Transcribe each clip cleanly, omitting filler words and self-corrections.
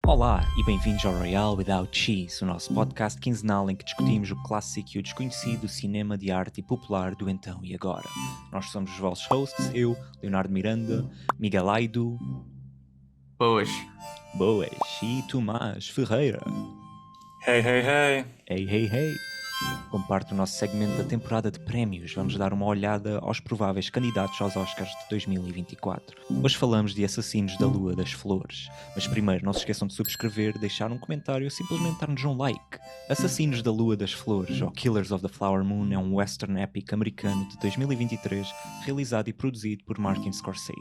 Olá e bem-vindos ao Royale Without Cheese, o nosso podcast quinzenal em que discutimos o clássico e o desconhecido cinema de arte popular do então e agora. Nós somos os vossos hosts, eu, Leonardo Miranda, Miguel Aido, Boas. e Tomás Ferreira. Hey, hey, hey. Hey, hey, hey! Como parte do nosso segmento da temporada de prémios, vamos dar uma olhada aos prováveis candidatos aos Oscars de 2024. Hoje falamos de Assassinos da Lua das Flores, mas primeiro não se esqueçam de subscrever, deixar um comentário ou simplesmente dar-nos um like. Assassinos da Lua das Flores, ou Killers of the Flower Moon, é um western epic americano de 2023, realizado e produzido por Martin Scorsese,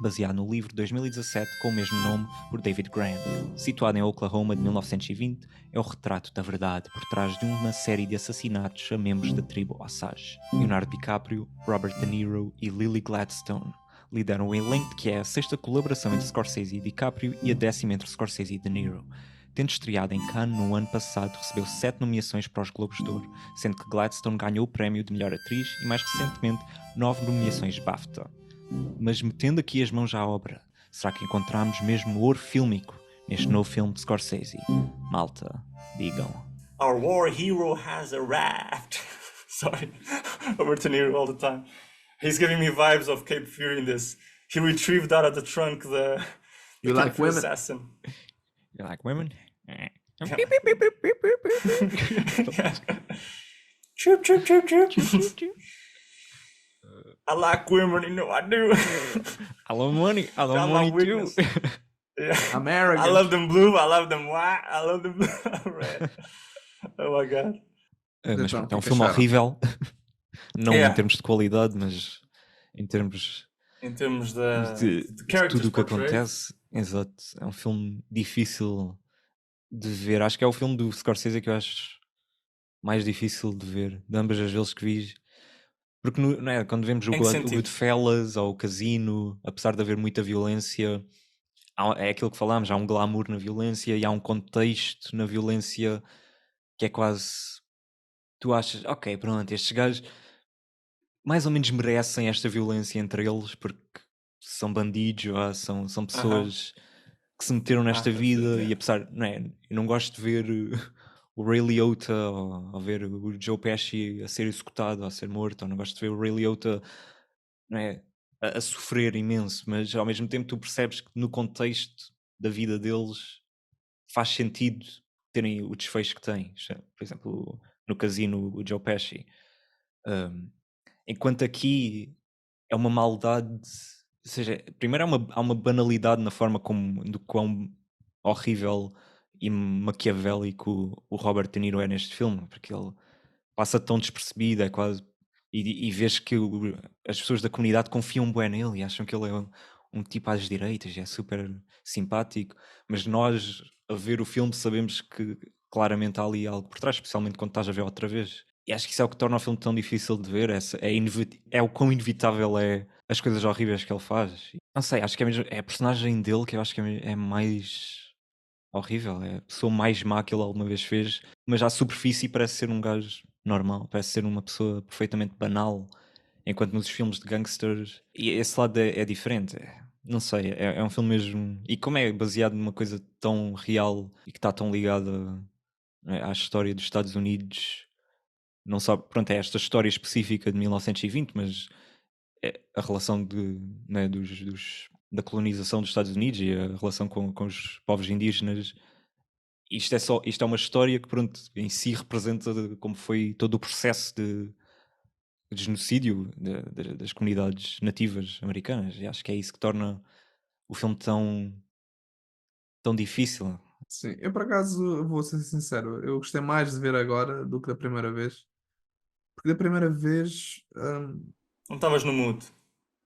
baseado no livro de 2017 com o mesmo nome por David Grant. Situado em Oklahoma de 1920, é o retrato da verdade por trás de uma série de assassinatos a membros da tribo Osage. Leonardo DiCaprio, Robert De Niro e Lily Gladstone lideram o elenco, que é a sexta colaboração entre Scorsese e DiCaprio e a 10ª entre Scorsese e De Niro. Tendo estreado em Cannes no ano passado, recebeu 7 nomeações para os Globos de Ouro, sendo que Gladstone ganhou o prémio de melhor atriz e, mais recentemente, 9 nomeações BAFTA. Mas metendo aqui as mãos à obra, será que encontramos mesmo ouro fílmico neste novo filme de Scorsese? Malta, digam. Our war hero has arrived. Sorry, Robert De Niro all the time. He's giving me vibes of Cape Fear in this. He retrieved out of the trunk the You like Cape Fear women? assassin. You like women? Chirp, chirp, chirp, chirp. I like women, you know I do. I love money. I love Got my money too. weakness. Yeah. American. I love them blue, I love them white, I love them red. Oh my god. Mas Então, pronto, é um o que filme acharam? horrível. Não Yeah. em termos de qualidade, mas em termos Em termos de de characters tudo o que portrayed. acontece. Exato. É um filme difícil de ver. Acho que é o filme do Scorsese que eu acho mais difícil de ver, de ambas as vezes que vi. Porque não é, quando vemos o Em que sentido? Goodfellas ou o Casino, apesar de haver muita violência, é aquilo que falámos, há um glamour na violência e há um contexto na violência que é quase... Tu achas, ok, pronto, estes gajos mais ou menos merecem esta violência entre eles porque são bandidos, são pessoas que se meteram nesta that's it, vida yeah. e apesar, não é, eu não gosto de ver o Ray Liotta ou ver o Joe Pesci a ser executado ou a ser morto, ou não gosto de ver o Ray Liotta, não é, a sofrer imenso, mas ao mesmo tempo tu percebes que no contexto da vida deles faz sentido terem o desfecho que têm. Por exemplo, no Casino, o Joe Pesci. Enquanto aqui é uma maldade, ou seja, primeiro há uma banalidade na forma como, do quão horrível e maquiavélico o Robert De Niro é neste filme, porque ele passa tão despercebido, é quase... E vês que as pessoas da comunidade confiam bué nele e acham que ele é um tipo às direitas e é super simpático, mas nós, a ver o filme, sabemos que claramente há ali algo por trás, especialmente quando estás a ver outra vez. E acho que isso é o que torna o filme tão difícil de ver, é o quão inevitável é as coisas horríveis que ele faz. Não sei, acho que é a personagem dele que eu acho que é mais horrível, é a pessoa mais má que ele alguma vez fez, mas à superfície parece ser um gajo normal, parece ser uma pessoa perfeitamente banal, enquanto nos filmes de gangsters, e esse lado é diferente. Não sei, é um filme mesmo, e como é baseado numa coisa tão real e que está tão ligada, não é, à história dos Estados Unidos, não só, pronto, é esta história específica de 1920, mas é a relação né, da colonização dos Estados Unidos e a relação com os povos indígenas. Isto é uma história que, pronto, em si representa como foi todo o processo de genocídio das comunidades nativas americanas. E acho que é isso que torna o filme tão difícil. Sim, eu por acaso vou ser sincero, eu gostei mais de ver agora do que da primeira vez. Porque da primeira vez, Não estavas no mood.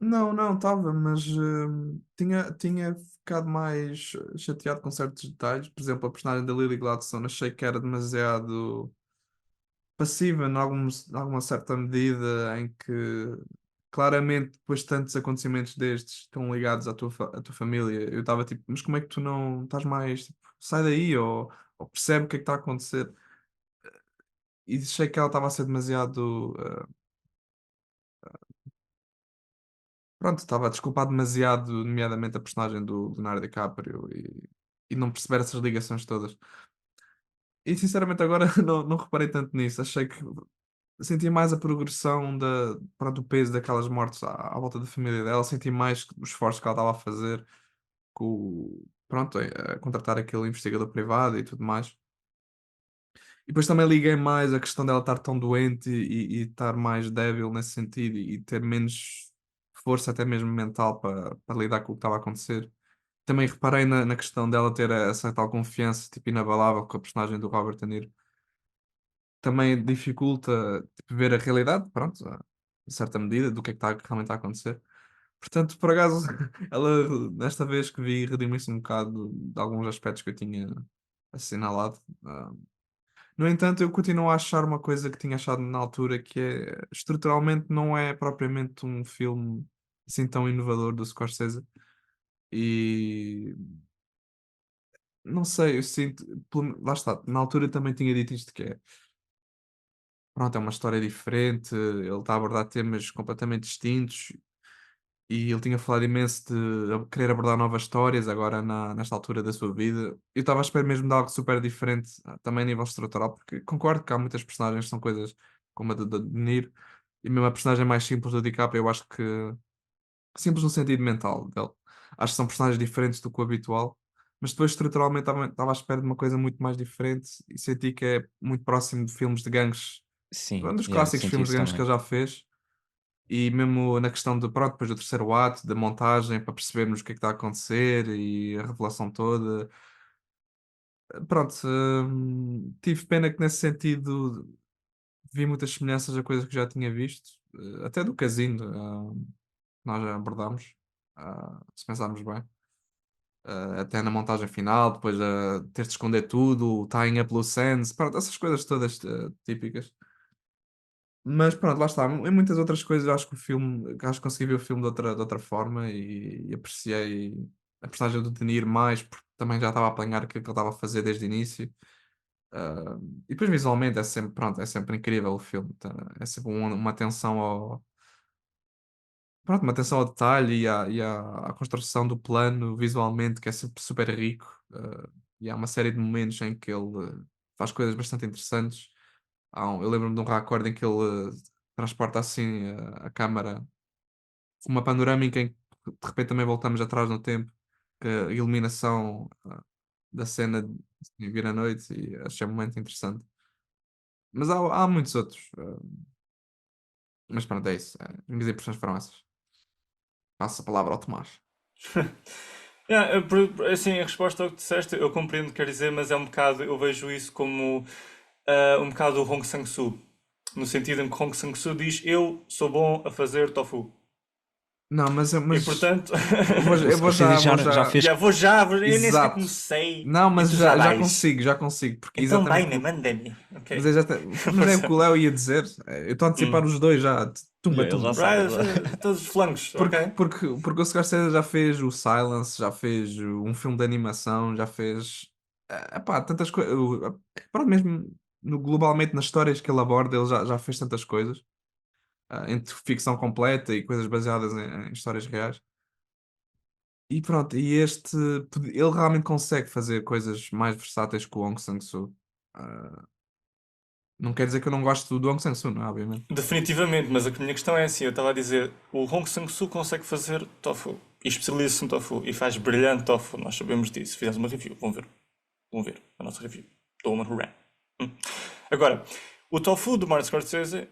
não estava, mas tinha ficado mais chateado com certos detalhes. Por exemplo, a personagem da Lily Gladstone achei que era demasiado passiva em alguma certa medida, em que claramente depois de tantos acontecimentos destes estão ligados à tua família. Eu estava tipo, mas como é que tu não estás mais, tipo, sai daí ou percebe o que é que está a acontecer? E achei que ela estava a ser demasiado, pronto, estava a desculpar demasiado, nomeadamente a personagem do Leonardo DiCaprio e não perceber essas ligações todas. E sinceramente agora não reparei tanto nisso. Achei que senti mais a progressão pronto, do peso daquelas mortes à volta da família dela. Senti mais os esforços que ela estava a fazer pronto, a contratar aquele investigador privado e tudo mais. E depois também liguei mais a questão dela estar tão doente e estar mais débil nesse sentido e ter menos força, até mesmo mental, para lidar com o que estava a acontecer. Também reparei na questão dela ter essa tal confiança, tipo, inabalável com a personagem do Robert De Niro. Também dificulta, tipo, ver a realidade, pronto, em certa medida, do que é que está realmente a acontecer. Portanto, por acaso, ela, nesta vez que vi, redimiu-se um bocado de alguns aspectos que eu tinha assinalado. No entanto, eu continuo a achar uma coisa que tinha achado na altura, que é, estruturalmente, não é propriamente um filme assim tão inovador do Scorsese. E não sei, eu sinto, lá está, na altura também tinha dito isto que é, pronto, é uma história diferente, ele está a abordar temas completamente distintos e ele tinha falado imenso de querer abordar novas histórias agora nesta altura da sua vida. Eu estava à espera mesmo de algo super diferente, também a nível estrutural, porque concordo que há muitas personagens que são coisas como a de Niro, e mesmo a personagem mais simples do DiCaprio, eu acho que simples no sentido mental dele. Acho que são personagens diferentes do que o habitual, mas depois estruturalmente estava à espera de uma coisa muito mais diferente e senti que é muito próximo de filmes de gangues, Sim, um dos yeah, clássicos senti filmes de isso gangues que também. ele já fez. E mesmo na questão de, pronto, depois do terceiro ato, da montagem, para percebermos o que é que está a acontecer e a revelação toda. Pronto, tive pena que nesse sentido vi muitas semelhanças a coisas que já tinha visto, até do Casino, nós já abordámos, se pensarmos bem. Até na montagem final, depois ter de esconder tudo, tying up loose ends, pronto, essas coisas todas típicas. Mas pronto, lá está. Em muitas outras coisas eu acho que o filme, acho que consegui ver o filme de outra forma e apreciei a personagem do De Niro mais, porque também já estava a apanhar aquilo que ele estava a fazer desde o início. E depois visualmente é sempre, pronto, é sempre incrível o filme. Tá? É sempre uma atenção pronto, uma atenção ao detalhe e à construção do plano visualmente, que é sempre super rico. E há uma série de momentos em que ele faz coisas bastante interessantes. Eu lembro-me de um recorde em que ele transporta assim a câmara, uma panorâmica em que de repente também voltamos atrás no tempo, que a iluminação da cena vir à noite e achei muito interessante. Mas há muitos outros. Mas pronto, é isso. As minhas impressões foram essas. Passo a palavra ao Tomás. Yeah, assim, em resposta ao que disseste, eu compreendo o que quer dizer, mas é um bocado, eu vejo isso como um bocado o Hong Sang-soo. No sentido em que Hong Sang-soo diz: Eu sou bom a fazer tofu. Não, mas, E mas portanto, eu vou, O eu vou Scorsese já, vou já já. fez. já vou já, eu nem sequer Exato. comecei Não, e mas tu já já vais. consigo, já consigo. Porque Então exatamente vai-me, porque. manda-me. Ok. Mas é o que Força. o Léo ia dizer. Eu estou a antecipar Hum. os dois já. Tumba, Yeah, ele já tumba. sabe. Right, todos os flancos, Porque, ok? porque, porque o Scorsese já fez o Silence, já fez um filme de animação, já fez. Epá, tantas coisas. Pronto, mesmo globalmente nas histórias que ele aborda, ele já fez tantas coisas. Entre ficção completa e coisas baseadas em histórias reais. E pronto, ele realmente consegue fazer coisas mais versáteis que o Hong Sang-soo. Ah, não quer dizer que eu não gosto do Hong Sang-soo, não é? Obviamente. Definitivamente, mas a minha questão é assim: eu estava a dizer, o Hong Sang-soo consegue fazer tofu e especializa-se em tofu e faz brilhante tofu, nós sabemos disso. Fizemos uma review, vão ver a nossa review do Woman Who Ran. Agora, o tofu do Martin Scorsese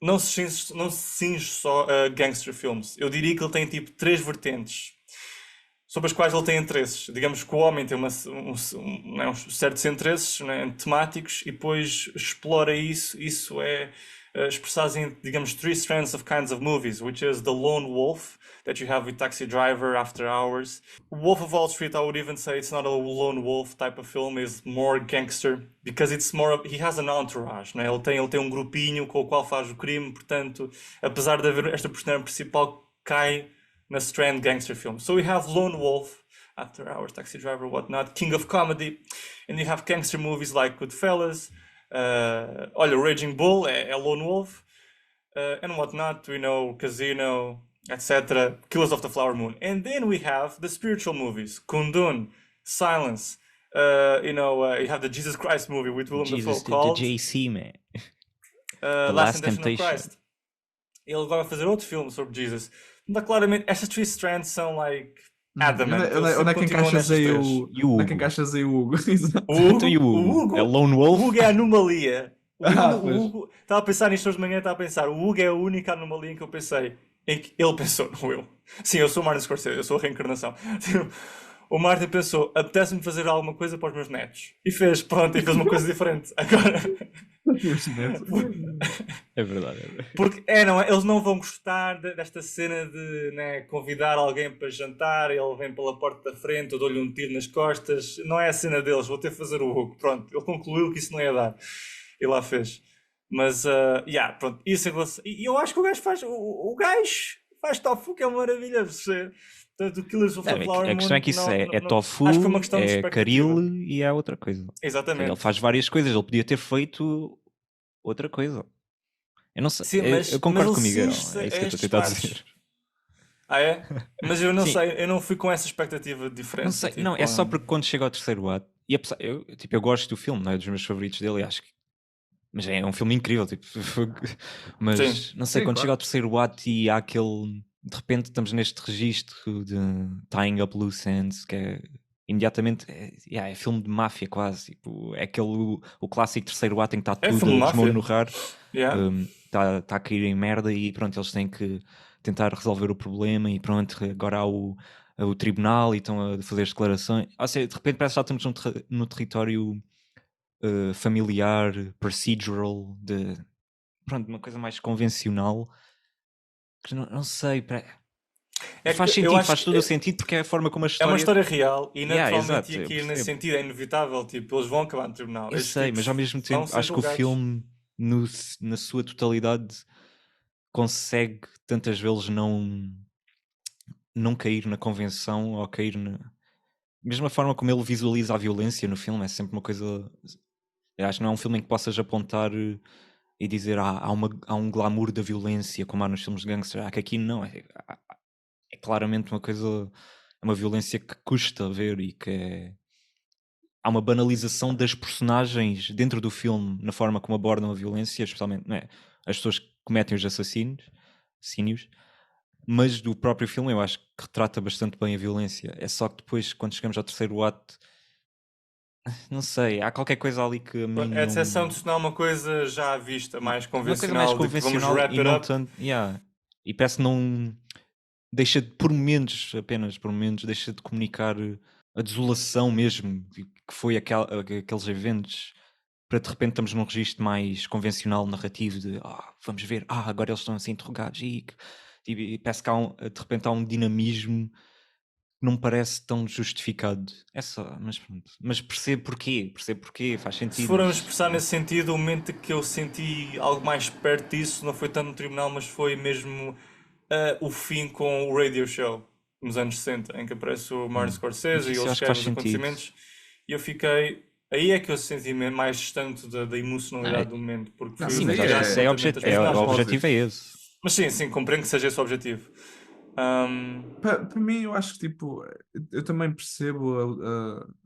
não se cinge só a gangster films. Eu diria que ele tem tipo três vertentes sobre as quais ele tem interesses. Digamos que o homem tem uns certos interesses, né, temáticos e depois explora isso. Isso é expressado em, digamos, three strands of kinds of movies, which is the lone wolf that you have with Taxi Driver, After Hours. Wolf of Wall Street, I would even say it's not a lone wolf type of film, is more gangster because it's more. He has an entourage, né? Ele tem um grupinho com o qual faz o crime, portanto, apesar de haver esta personagem principal, cai na strand gangster film. So we have Lone Wolf, After Hours, Taxi Driver, whatnot, King of Comedy, and you have gangster movies like Goodfellas. Olha, Raging Bull é Lone Wolf, and whatnot. We know Casino, etc. Killers of the Flower Moon, and then we have the spiritual movies, Kundun, Silence. You have the Jesus Christ movie with Willem Dafoe Jesus, the called JC, man. Last Last Temptation of Temptation. Christ. Ele agora vai fazer outro filme sobre Jesus. Mas claramente, estas três strands são like adamant. Onde Eles é sempre que continuam encaixas nestas aí três. o. E o Onde é que Hugo? encaixas aí o Hugo? Exato. O Hugo, Então e o Hugo? É Lone Wolf? o Hugo é a anomalia. Pois. O Hugo, estava a pensar nisto hoje de manhã, estava a pensar, o Hugo é a única anomalia em que eu pensei, em que ele pensou, não eu. Sim, eu sou o Martin Scorsese, eu sou a reencarnação. O Martin pensou, apetece-me fazer alguma coisa para os meus netos. E fez, pronto, e fez uma coisa diferente. Agora... É verdade. Porque, não é? Eles não vão gostar desta cena de, né, convidar alguém para jantar, ele vem pela porta da frente, eu dou-lhe um tiro nas costas. Não é a cena deles, vou ter que fazer o Hugo. Pronto, ele concluiu que isso não ia dar. E lá fez. Mas, pronto, isso em relação... E eu acho que o gajo faz... O gajo faz tofu, que é uma maravilha. Portanto, o Killers of the Flower Moon... A questão é que isso é tofu, acho que foi uma questão de é expectativa. caril e é outra coisa. Exatamente. Ele faz várias coisas, ele podia ter feito outra coisa. Eu não sei, Sim, eu concordo mas com o ele Miguel, cinge-se é isso a que eu estou a estes tentar pares. dizer. Ah, é? Mas eu não Sim. sei, eu não fui com essa expectativa de diferença. Não sei, tipo, não, é só porque quando chega ao terceiro ato, e apesar, eu gosto do filme, não é dos meus favoritos dele, acho que, mas é um filme incrível, tipo, mas Sim. não sei, Sim, quando claro. chega ao terceiro ato e há aquele, de repente estamos neste registro de tying up loose ends, que é imediatamente, é filme de máfia quase, tipo, é aquele, o clássico terceiro ato em que está É tudo filme de a máfia. desmoronhar, Yeah. está a cair em merda e pronto, eles têm que tentar resolver o problema e pronto, agora há o tribunal e estão a fazer as declarações. Ou seja, de repente parece que já estamos no território familiar, procedural, pronto, uma coisa mais convencional. Que não sei, faz que eu sentido, acho faz que todo o sentido porque é a forma como a é história... uma história real e Yeah, naturalmente exato, ia eu cair nesse percebo. sentido, é inevitável. Tipo, eles vão acabar no tribunal. Eu Estes sei, tipos mas ao mesmo vão tempo ser acho que o julgados. filme na sua totalidade consegue tantas vezes não cair na convenção ou cair na mesma forma como ele visualiza a violência no filme. É sempre uma coisa, eu acho que não é um filme em que possas apontar e dizer há um glamour da violência como há nos filmes de gangster. Que aqui não, é claramente uma coisa, é uma violência que custa ver e que há uma banalização das personagens dentro do filme na forma como abordam a violência, especialmente, não é, as pessoas que cometem os assassínios, mas do próprio filme eu acho que retrata bastante bem a violência. É só que depois, quando chegamos ao terceiro ato, não sei, há qualquer coisa ali que a mim É a não... decepção de se tornar uma coisa já vista, mais Uma coisa mais convencional, de que vamos convencional wrap e it não up. tanto... E parece que não... Deixa de, por momentos, apenas por momentos, deixa de comunicar a desolação mesmo que foi aqueles eventos, para de repente estamos num registro mais convencional, narrativo de vamos ver, agora eles estão a ser interrogados e parece que de repente há um dinamismo que não me parece tão justificado. É só, mas pronto. Mas percebo porquê, faz sentido. Se formos expressar nesse sentido, o momento que eu senti algo mais perto disso não foi tanto no tribunal, mas foi mesmo o fim com o radio show nos anos 60, em que aparece o Martin Scorsese e Isso eu ele acho que escreve faz os sentido. acontecimentos e eu fiquei... Aí é que eu senti mais distante da emocionalidade do momento, porque Não, foi Sim, mas aí acho que é- isso é o propósito. objetivo é esse. Mas sim, compreendo que seja esse o objetivo. Para mim, eu acho que tipo, eu também percebo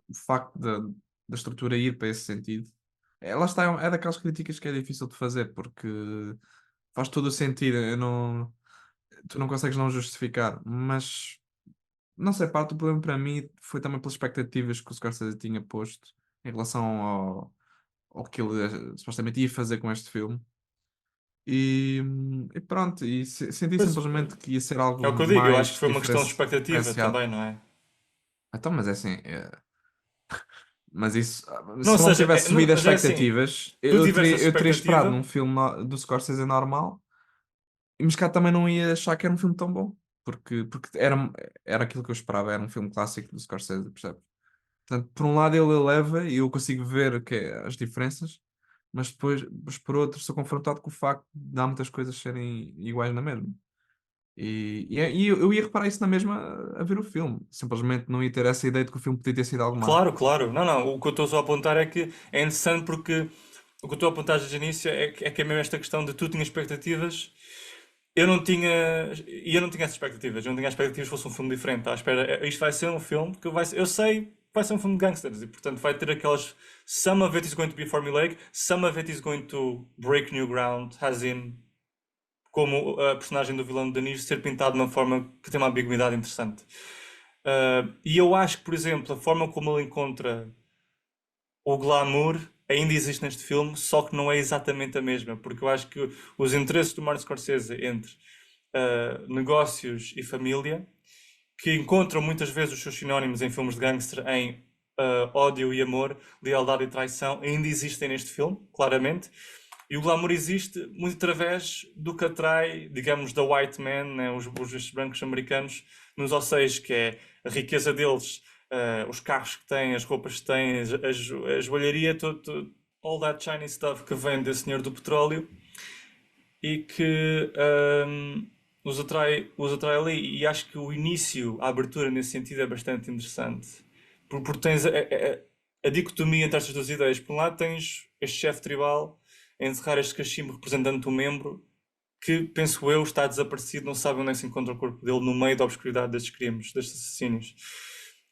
o facto da estrutura ir para esse sentido. Lá está, é daquelas críticas que é difícil de fazer, porque faz todo o sentido. Tu não consegues não justificar, mas não sei, parte do problema para mim foi também pelas expectativas que o Scorsese tinha posto em relação ao que ele supostamente ia fazer com este filme. E pronto, senti Pois, simplesmente que ia ser algo é o que eu digo, eu acho que mais foi uma questão de expectativa diferenciado. também, não é? Então, mas é assim, mas isso, Não, ou se não seja, tivesse subido as mas é assim, expectativas, tu tiveste essa eu teria esperado expectativa, num filme do Scorsese normal, mas cá também não ia achar que era um filme tão bom, porque era aquilo que eu esperava, era um filme clássico do Scorsese, percebes? Portanto, por um lado ele eleva e eu consigo ver as diferenças, mas por outro sou confrontado com o facto de há muitas coisas serem iguais na mesma. E eu ia reparar isso na mesma a ver o filme. Simplesmente não ia ter essa ideia de que o filme podia ter sido algo mau. claro. Não, o que eu estou só a apontar é que é interessante porque o que eu estou a apontar desde o início é que é mesmo esta questão de tu tinhas expectativas. Eu não tinha. E eu não tinha essas expectativas. Eu não tinha expectativas que fosse um filme diferente. À espera, isto vai ser um filme que vai ser. Eu sei vai ser um filme de gangsters e, portanto, vai ter aquelas. Some of it is going to be formulaic, some of it is going to break new ground, as in, como a personagem do vilão de Denis ser pintado de uma forma que tem uma ambiguidade interessante. E eu acho que, por exemplo, a forma como ele encontra o glamour ainda existe neste filme, só que não é exatamente a mesma, porque eu acho que os interesses do Martin Scorsese entre negócios e família, que encontram muitas vezes os seus sinónimos em filmes de gangster em ódio e amor, lealdade e traição, ainda existem neste filme, claramente. E o glamour existe muito através do que atrai, digamos, da white man, né, os brancos americanos, nos O6, que é a riqueza deles, os carros que têm, as roupas que têm, a joalharia, all that shiny stuff que vem desse senhor do petróleo e que os atrai ali. E acho que o início, a abertura nesse sentido é bastante interessante. Porque tens a dicotomia entre estas duas ideias. Por um lado tens este chefe tribal a encerrar este cachimbo representante do membro que, penso eu, está desaparecido, não sabe onde é que se encontra o corpo dele no meio da obscuridade destes crimes, destes assassínios.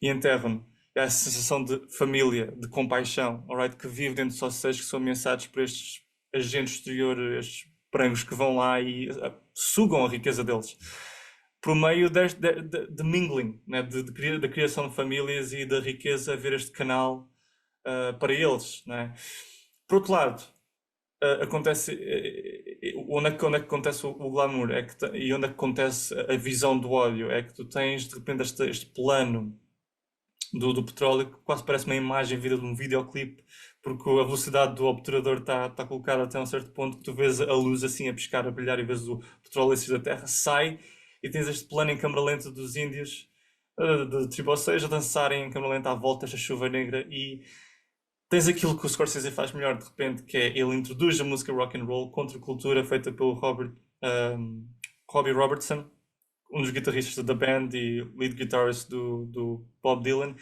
E enterram-no. É a sensação de família, de compaixão, alright, que vive dentro de sociedades que são ameaçados por estes agentes exteriores, estes brancos que vão lá e sugam a riqueza deles. Por meio de mingling, né? Da criação de famílias e da riqueza, haver este canal para eles. Né? Por outro lado, acontece onde é que acontece o glamour e onde é que acontece a visão do ódio é que tu tens de repente este plano do petróleo que quase parece uma imagem vinda de um videoclipe, porque a velocidade do obturador está colocada até um certo ponto que tu vês a luz assim a piscar, a brilhar e vês o petróleo a sair da terra, sai e tens este plano em câmara lenta dos índios de tipo, ou seja, a dançarem em câmara lenta à volta desta chuva negra e tens aquilo que o Scorsese faz melhor de repente, que é ele introduz a música rock and roll contra cultura feita pelo Robbie Robertson, um dos guitarristas da band e lead guitarist do Bob Dylan,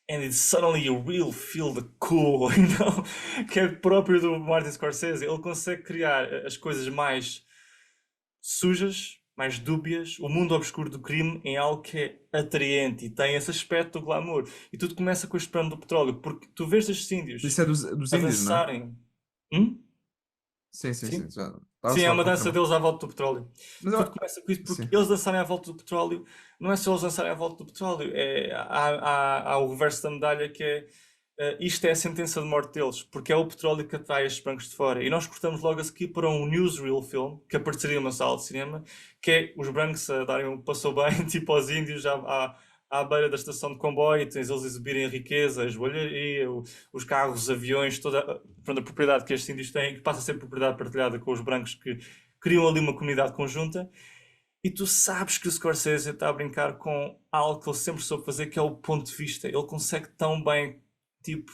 and it's suddenly you really feel the cool, you know? Que é próprio do Martin Scorsese. Ele consegue criar as coisas mais sujas, mais dúbias, o mundo obscuro do crime em algo que é atraente e tem esse aspecto do glamour. E tudo começa com este plano do petróleo, porque tu vês estes índios Isso é dos a índios, não é? dançarem. Hum? Sim, sim, Sim? sim. Já Sim, é só a uma dança confirmar. deles à volta do petróleo. Mas Tudo começa com isso porque sim. eles dançarem à volta do petróleo, não é só eles dançarem à volta do petróleo, há o reverso da medalha que é isto é a sentença de morte deles, porque é o petróleo que atrai estes brancos de fora. E nós cortamos logo a seguir para um newsreel film que apareceria numa sala de cinema, que é os brancos a darem um passou bem, tipo aos índios à beira da estação de comboio, tens eles exibirem a riqueza, a joalharia, os carros, os aviões, toda a propriedade que estes índios têm, que passa a ser propriedade partilhada com os brancos que criam ali uma comunidade conjunta. E tu sabes que o Scorsese está a brincar com algo que ele sempre soube fazer, que é o ponto de vista. Ele consegue tão bem, tipo,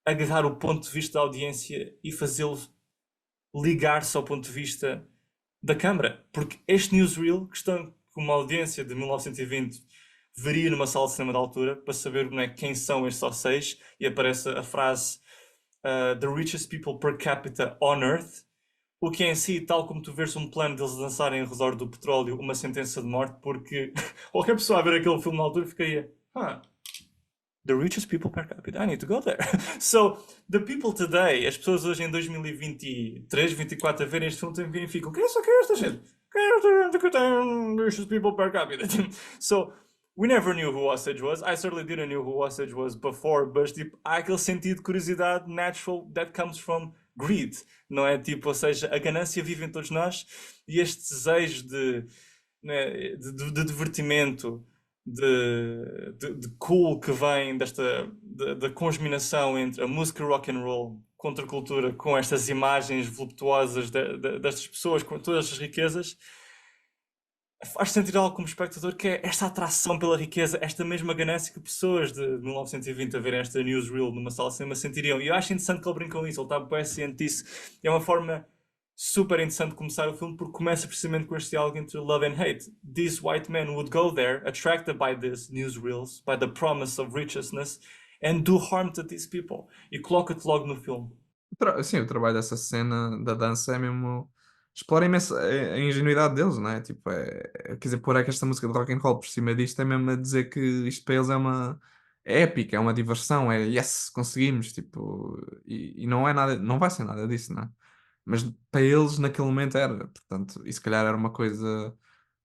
agarrar o ponto de vista da audiência e fazê-lo ligar-se ao ponto de vista da câmara. Porque este newsreel, que estão com uma audiência de 1920 veria numa sala de cinema da altura para saber quem são estes O6 e aparece a frase The richest people per capita on earth, o que é em si, tal como tu vês um plano deles dançarem ao redor do petróleo, uma sentença de morte, porque qualquer pessoa a ver aquele filme na altura ficaria the richest people per capita, I need to go there. So, the people today, as pessoas hoje em 2023, 24 a verem este filme também ficam, quem é esta gente? Quem é esta gente que tem richest people per capita? So, we never knew who Osage was. I certainly didn't know who Osage was before, but tipo, há aquele sentido de curiosidade natural that comes from greed, não é? Tipo, ou seja, a ganância vive em todos nós e este desejo de divertimento, de cool que vem da conjuminação entre a música rock and roll, contracultura, com estas imagens voluptuosas destas pessoas, com todas as riquezas, faz sentir algo como espectador que é esta atração pela riqueza, esta mesma ganância que pessoas de 1920 a verem esta newsreel numa sala de cinema sentiriam. E eu acho interessante que ele brinca com isso, ele está bem ciente disso. É uma forma super interessante de começar o filme, porque começa precisamente com este diálogo entre love and hate. These white men would go there, attracted by these newsreels, by the promise of richness, and do harm to these people. E coloca-te logo no filme. Sim, o trabalho dessa cena da dança é mesmo. Explora imenso a ingenuidade deles, não é? Tipo, quer dizer, pôr esta música de rock and roll por cima disto é mesmo a dizer que isto para eles é épico, é uma diversão, é yes, conseguimos, tipo, e não é nada, não vai ser nada disso, não é? Mas para eles naquele momento era, portanto, e se calhar era uma coisa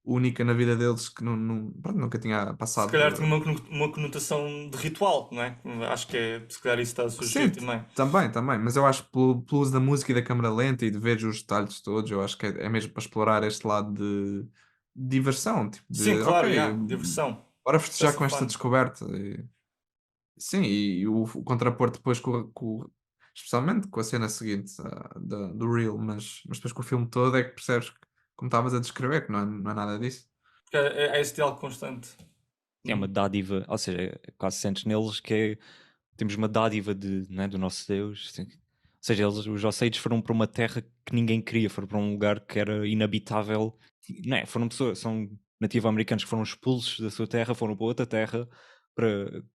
única na vida deles que pronto, nunca tinha Se calhar tinha passado. uma conotação de ritual, não é? Acho que é, se calhar isso está a Sim, surgir também. também, mas eu acho que pelo uso da música e da câmara lenta e de ver os detalhes todos, eu acho que é mesmo para explorar este lado de diversão, tipo Sim, de, claro, ok, yeah, diversão. bora festejar Just com for esta fun. descoberta. Sim, e o contrapor depois especialmente com a cena seguinte do Reel, mas depois com o filme todo é que percebes, como estavas a descrever, que não é nada disso. Porque é esse diálogo constante. É uma Uhum. dádiva, ou seja, quase sentes neles que temos uma dádiva não é, do nosso Deus. Ou seja, os Oseides foram para uma terra que ninguém queria, foram para um lugar que era inabitável. Não é? Foram pessoas, são nativo-americanos que foram expulsos da sua terra, foram para outra terra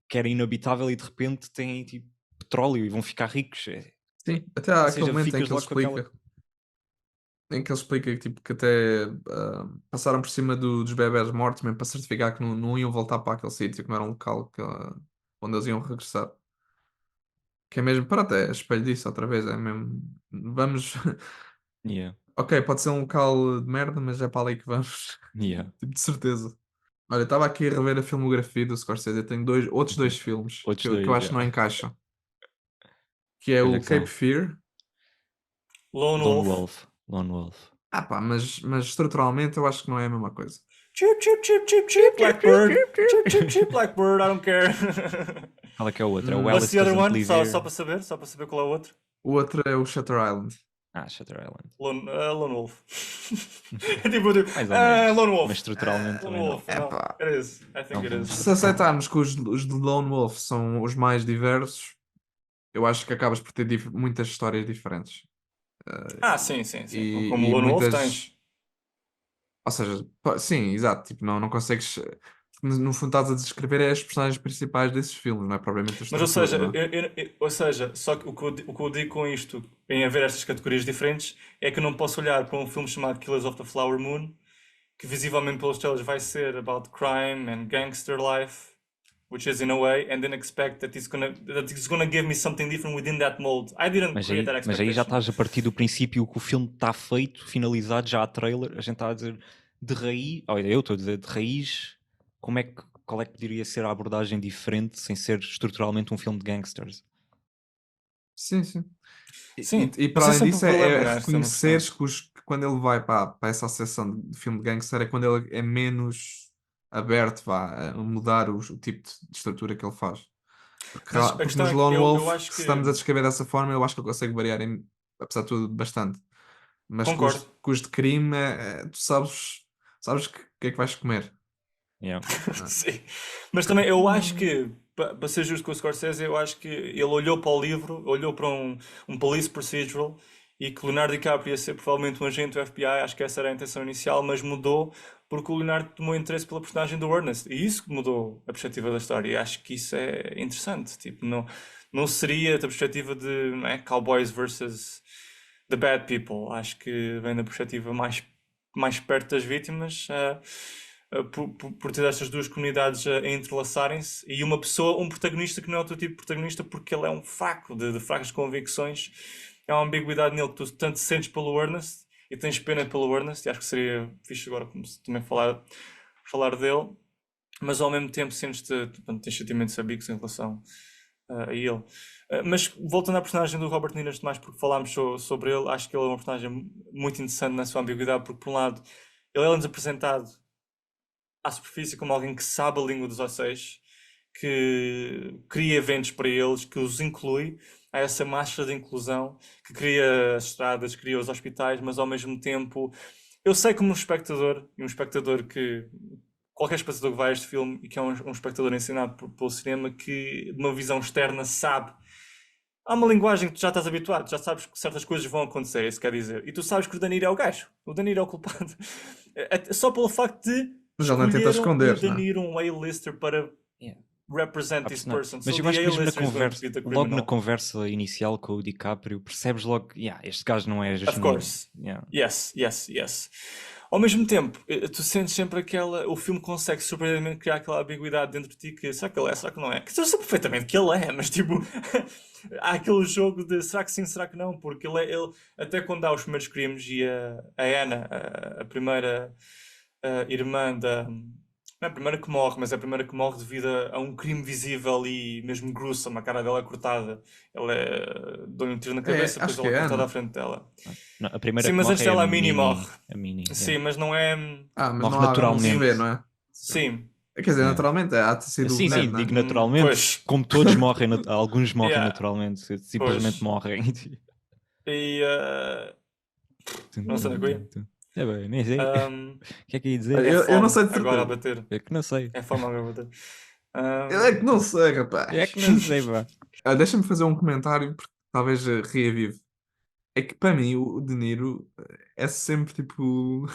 que era inabitável e de repente têm tipo, petróleo e vão ficar ricos. Sim, até há Ou aquele seja, momento ficas logo com aquela. em que ele explica que, tipo, que até passaram por cima dos bebés mortos mesmo para certificar que não iam voltar para aquele sítio, que não era um local onde eles iam regressar. Que é mesmo, pronto, é espelho disso outra vez, é mesmo, vamos, Yeah, ok, pode ser um local de merda, mas é para ali que vamos, yeah. tipo, de certeza. Olha, estava aqui a rever a filmografia do Scorsese, eu tenho outros dois filmes Outros que eu dois, acho que já. não encaixam, que é Quais é o que Cape são? Fear. Lone Lone Wolf. Wolf. Lone Wolf. Ah pá, mas estruturalmente eu acho que não é a mesma coisa. Chip, chip, chip, chip, chip, Blackbird. Chip, chip, chip, Blackbird, I don't care. Qual é que é o outro? É o What's Alice the other Doesn't one? Live Só, Here. só para saber qual é o outro. O outro é o Shutter Island. Ah, Shutter Island. Lone Wolf. É tipo, Mais ou menos. Lone Mas Wolf. estruturalmente Lone também não. Wolf, É não. pá, It is. I É think um it filme is. se estruturalmente. aceitarmos que os de Lone Wolf são os mais diversos, eu acho que acabas por ter muitas histórias diferentes. Ah, sim, sim, sim. Como E Lone Wolf muitas. tens. Ou seja, sim, exato. Tipo, não consegues. No fundo, estás a descrever é as personagens principais desses filmes, não é propriamente a Mas, ou seja, estrutura, não é? ou seja, só que o que eu digo com isto, em haver estas categorias diferentes, é que eu não posso olhar para um filme chamado Killers of the Flower Moon, que visivelmente pelos trailers vai ser about crime and gangster life, which is in a way, and then expect that it's gonna give me something different within that mold. I didn't create that Mas aí já expectation. estás a partir do princípio que o filme está feito, finalizado, já há trailer. A gente está a dizer de raiz. Olha, eu estou a dizer de raiz. Qual é que poderia ser a abordagem diferente sem ser estruturalmente um filme de gangsters? Sim, sim. Sim, E mas para é além sempre um disso, problema, é não é? Isso é uma questão. reconheceres que quando ele vai para essa associação de filme de gangster é quando ele é menos aberto a mudar o tipo de estrutura que ele faz. Mas a Porque questão nos é que Lone eu Wolf, acho se que. estamos a descrever dessa forma, eu acho que ele consegue variar, apesar de tudo, bastante. Mas Concordo. com os de crime, tu sabes que é que vais comer. Yeah. Sim. Mas também eu acho que, para ser justo com o Scorsese, eu acho que ele olhou para o livro, olhou para um police procedural e que Leonardo DiCaprio ia ser provavelmente um agente do FBI, acho que essa era a intenção inicial, mas mudou porque o Leonardo tomou interesse pela personagem do Ernest e isso que mudou a perspectiva da história e acho que isso é interessante. Tipo, não seria da perspectiva de, não é, Cowboys versus the bad people. Acho que vem da perspectiva mais perto das vítimas. Por ter estas duas comunidades a entrelaçarem-se e uma pessoa, um protagonista que não é o teu tipo de protagonista porque ele é um fraco, de fracas convicções, é uma ambiguidade nele que tu tanto sentes pelo Ernest e tens pena pelo Ernest, e acho que seria fixe agora como se também falar dele, mas ao mesmo tempo tens sentimentos ambíguos em relação a ele. Mas voltando à personagem do Robert De Niro mais porque falámos sobre ele, acho que ele é uma personagem muito interessante na sua ambiguidade, porque por um lado ele é-nos apresentado à superfície como alguém que sabe a língua dos osseis, que cria eventos para eles, que os inclui. Há essa marcha de inclusão que cria as estradas, cria os hospitais, mas ao mesmo tempo eu sei como um espectador, e um espectador que qualquer espectador que vai a este filme e que é um espectador ensinado pelo cinema, que de uma visão externa sabe. Há uma linguagem que tu já estás habituado, já sabes que certas coisas vão acontecer, isso quer dizer. E tu sabes que o Danilo é o gajo, o Danilo é o culpado. Só pelo facto de Mas ele não tenta escolheram o esconder, De não é? Niro um A-lister para Yeah. represent A this personagem. person. Mas So eu the acho que mesmo na A-lister is going to conversa, be the logo na criminal. conversa inicial com o DiCaprio, percebes logo, yeah, este gajo não é Of genuíno. course. Yeah. Yes, yes, yes. ao mesmo tempo, tu sentes sempre o filme consegue surpreendentemente criar aquela ambiguidade dentro de ti que será que ele é, será que não é? Que eu sei perfeitamente que ele é, mas tipo, há aquele jogo de será que sim, será que não? Porque ele até quando há os primeiros crimes e a Anna, a primeira irmã da. Não é a primeira que morre, mas é a primeira que morre devido a um crime visível e mesmo gruesome, a cara dela é cortada. Ela deu-lhe um tiro na cabeça, depois Acho que ela é é cortada à Ana. frente dela. Não, a primeira Sim, que mas antes morre é a dela a Minnie Minnie. morre. A Minnie, Sim, yeah. mas não é. Mas Morre não se naturalmente. vê, não é? Sim. Quer dizer, Yeah. naturalmente, há de ser o Sim, veneno, sim, não é? digo naturalmente. Pois. Como todos morrem, alguns morrem Yeah. naturalmente, simplesmente Pois. morrem. E. Não sei onde é que eu ia. É bem, nem sei. Um, O que é que ia dizer? é Eu não fome sei de agora a certeza. bater. É que não sei. É fome agora a bater. Eu é que não sei, rapaz. É que não sei, pá. Deixa-me fazer um comentário, porque talvez reavive. É que para mim o De Niro é sempre tipo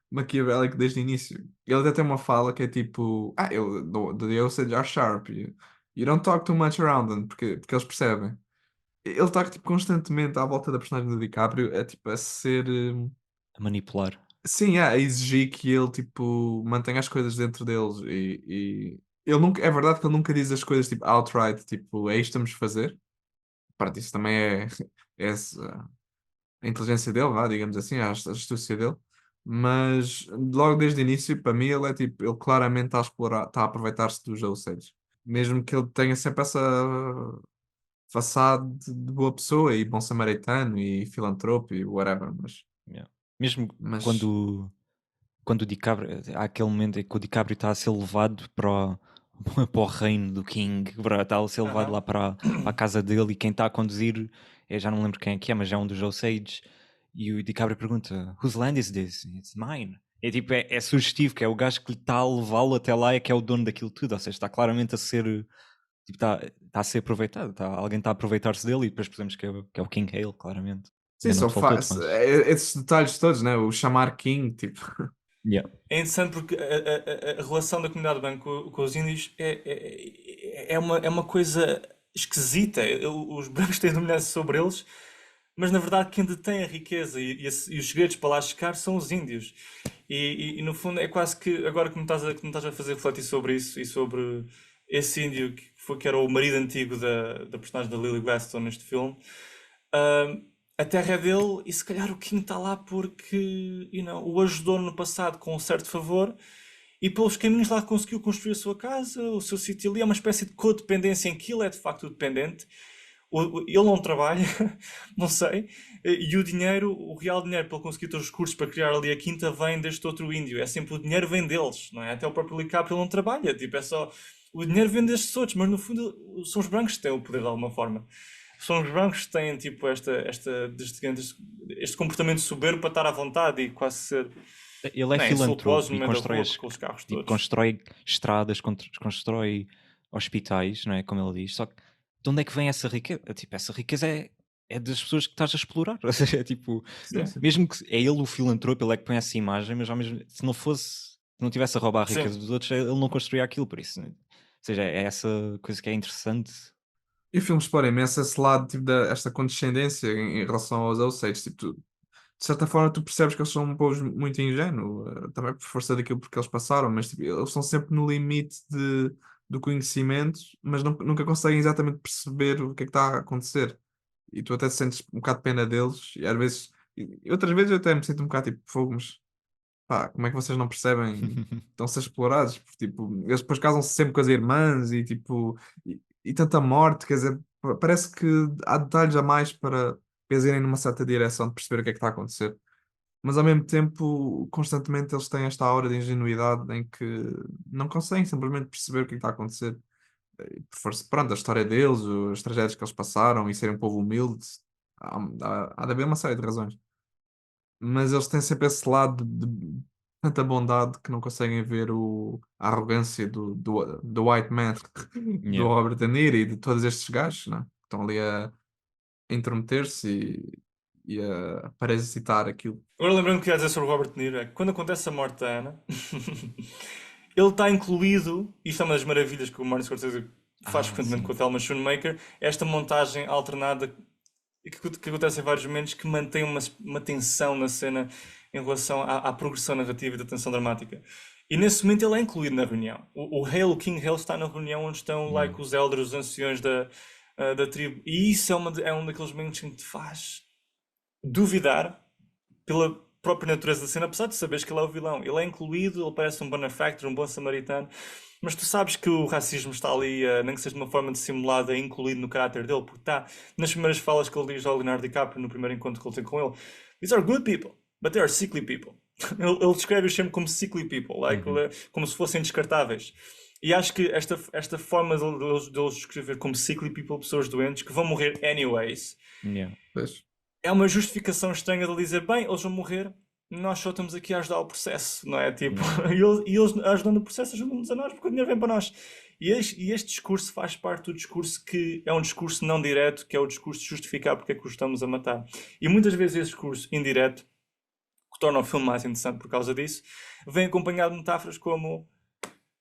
maquiavélico desde o início. Ele até tem uma fala que é tipo: the Osage are sharp. You don't talk too much around them, porque eles percebem. Ele está tipo, constantemente à volta da personagem do DiCaprio, é tipo a ser. A manipular. Sim, a exigir que ele tipo mantenha as coisas dentro deles e ele nunca, é verdade que ele nunca diz as coisas tipo outright, tipo, é isto que temos de fazer. Pronto, isso também é a inteligência dele, vá, digamos assim, a astúcia dele. Mas logo desde o início, para mim, ele é tipo, ele claramente está a explorar, está a aproveitar-se dos Osage. Mesmo que ele tenha sempre essa façade de boa pessoa e bom samaritano e filantropo e whatever, Yeah. Mesmo mas quando o DiCaprio, há aquele momento em que o DiCaprio está a ser levado para o reino do King, está a ser levado Aham. lá para a casa dele, e quem está a conduzir, eu já não lembro quem é, mas é um dos Osage, e o DiCaprio pergunta: Whose land is this? It's mine. É tipo, é sugestivo, que é o gajo que lhe está a levá-lo até lá, é que é o dono daquilo tudo, ou seja, está claramente a ser, tipo, está a ser aproveitado, alguém está a aproveitar-se dele, e depois percebemos que é o King Hale, claramente. sim, Ainda não te faltou, Tomás. esses detalhes todos, né? O chamar King, tipo. Yeah. É interessante porque a relação da comunidade branca com os índios é uma coisa esquisita. Os brancos têm dominância sobre eles, mas na verdade quem detém a riqueza e os segredos para lá chegar são os índios. E no fundo é quase que, agora que me estás a fazer refletir sobre isso e sobre esse índio que era o marido antigo da personagem da Lily Gladstone neste filme, a terra é dele e se calhar o King está lá porque o ajudou no passado com um certo favor e pelos caminhos lá conseguiu construir a sua casa, o seu sítio ali. É uma espécie de codependência em que ele é de facto dependente. Ele não trabalha, não sei, e o dinheiro, o real dinheiro para ele conseguir todos os recursos para criar ali a quinta vem deste outro índio. É sempre o dinheiro vem deles, não é? Até o próprio DiCaprio ele não trabalha, tipo, é só o dinheiro vem destes outros, mas no fundo são os brancos que têm o poder de alguma forma. São os brancos que têm tipo este comportamento soberbo para estar à vontade e quase ser Ele é não é, filantropo insultuoso no e meio da rua com os carros todos. constrói estradas, constrói hospitais, não é? Como ele diz. Só que de onde é que vem essa riqueza? Tipo, essa riqueza é das pessoas que estás a explorar. Ou seja, é tipo, Sim, sim. mesmo que é ele o filantropo, ele é que põe essa imagem, mas ao mesmo, se não tivesse a roubar a Sim. riqueza dos outros, ele não construía aquilo, por isso. Ou seja, é essa coisa que é interessante. E o filme explora imenso esse lado, tipo, esta condescendência em relação aos Osage. Tipo, de certa forma, tu percebes que eles são um povo muito ingênuo, também por força daquilo porque eles passaram, mas tipo, eles estão sempre no limite do conhecimento, mas nunca conseguem exatamente perceber o que é que está a acontecer. E tu até sentes um bocado de pena deles, e às vezes, e outras vezes eu até me sinto um bocado tipo, fogo, mas pá, como é que vocês não percebem? Estão a ser explorados, porque tipo, eles depois casam-se sempre com as irmãs e tipo, e tanta morte, quer dizer, parece que há detalhes a mais para eles irem numa certa direção de perceber o que é que está a acontecer. Mas ao mesmo tempo, constantemente eles têm esta aura de ingenuidade em que não conseguem simplesmente perceber o que é que está a acontecer. Por força, pronto, a história deles, as tragédias que eles passaram e serem um povo humilde, há de haver uma série de razões, mas eles têm sempre esse lado de tanta bondade que não conseguem ver a arrogância do white man, do Yeah. Robert De Niro e de todos estes gajos, não é? Que estão ali a intrometer-se e a parasitar aquilo. Agora lembrando que ia dizer sobre o Robert De Niro é que quando acontece a morte da Ana, ele está incluído, e isto é uma das maravilhas que o Martin Scorsese faz frequentemente Sim. com o Thelma Schoonmaker, esta montagem alternada que acontece em vários momentos que mantém uma tensão na cena em relação à progressão narrativa e da tensão dramática. E nesse momento ele é incluído na reunião. O Hale, o King Hale, está na reunião onde estão like, os elders, os anciões da tribo. E isso é um daqueles momentos que te faz duvidar pela própria natureza da cena, apesar de saberes que ele é o vilão. Ele é incluído, ele parece um benefactor, um bom samaritano, mas tu sabes que o racismo está ali, nem que seja de uma forma dissimulada, incluído no caráter dele, porque está nas primeiras falas que ele diz ao Leonardo DiCaprio no primeiro encontro que ele tem com ele. These are good people, but they are sickly people. Ele descreve-os sempre como sickly people, like, como se fossem descartáveis. E acho que esta forma de eles descrever como sickly people, pessoas doentes, que vão morrer anyways, Yeah. Pois. é uma justificação estranha de dizer, bem, eles vão morrer, nós só estamos aqui a ajudar o processo, não é? Tipo, e eles ajudando o processo ajudam-nos a nós, porque o dinheiro vem para nós. E este discurso faz parte do discurso que é um discurso não direto, que é o discurso de justificar porque é que os estamos a matar. E muitas vezes esse discurso indireto, que torna o filme mais interessante por causa disso, vem acompanhado de metáforas como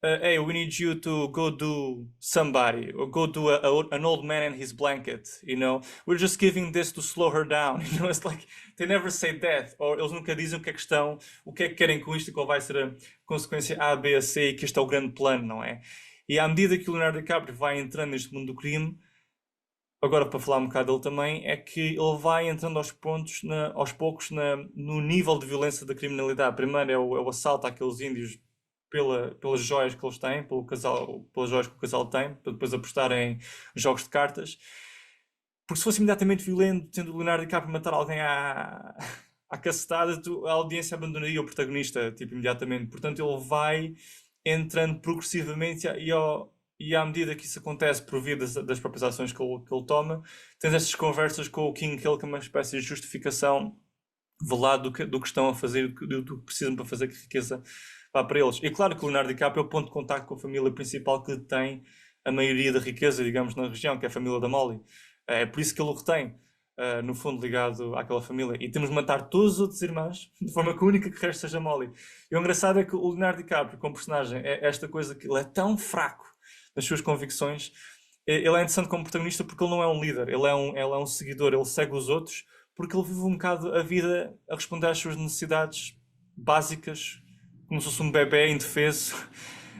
hey, we need you to go do somebody, or go do an old man and his blanket, you know? We're just giving this to slow her down, you know? It's like, they never say that, ou eles nunca dizem o que é que estão, o que é que querem com isto e qual vai ser a consequência A, B, C, e que este é o grande plano, não é? E à medida que o Leonardo DiCaprio vai entrando neste mundo do crime, agora para falar um bocado dele também, é que ele vai entrando aos poucos no nível de violência da criminalidade. Primeiro é o assalto àqueles índios pelas joias que eles têm, pelas joias que o casal tem, para depois apostar em jogos de cartas. Porque se fosse imediatamente violento, tendo o Leonardo DiCaprio matar alguém à cacetada, a audiência abandonaria o protagonista, tipo, imediatamente. Portanto, ele vai entrando progressivamente e à medida que isso acontece por via das próprias ações que ele toma, tens estas conversas com o King Hill, que é uma espécie de justificação velada do que estão a fazer, do que precisam para fazer que riqueza vá para eles. E claro que o Leonardo DiCaprio é o ponto de contacto com a família principal que tem a maioria da riqueza, digamos, na região, que é a família da Molly. É por isso que ele o retém, no fundo, ligado àquela família. E temos de matar todos os outros irmãos, de forma que a única que resta seja a Molly. E o engraçado é que o Leonardo DiCaprio, como personagem, é esta coisa que ele é tão fraco nas suas convicções. Ele é interessante como protagonista porque ele não é um líder, ele é um seguidor, ele segue os outros, porque ele vive um bocado a vida a responder às suas necessidades básicas, como se fosse um bebê indefeso,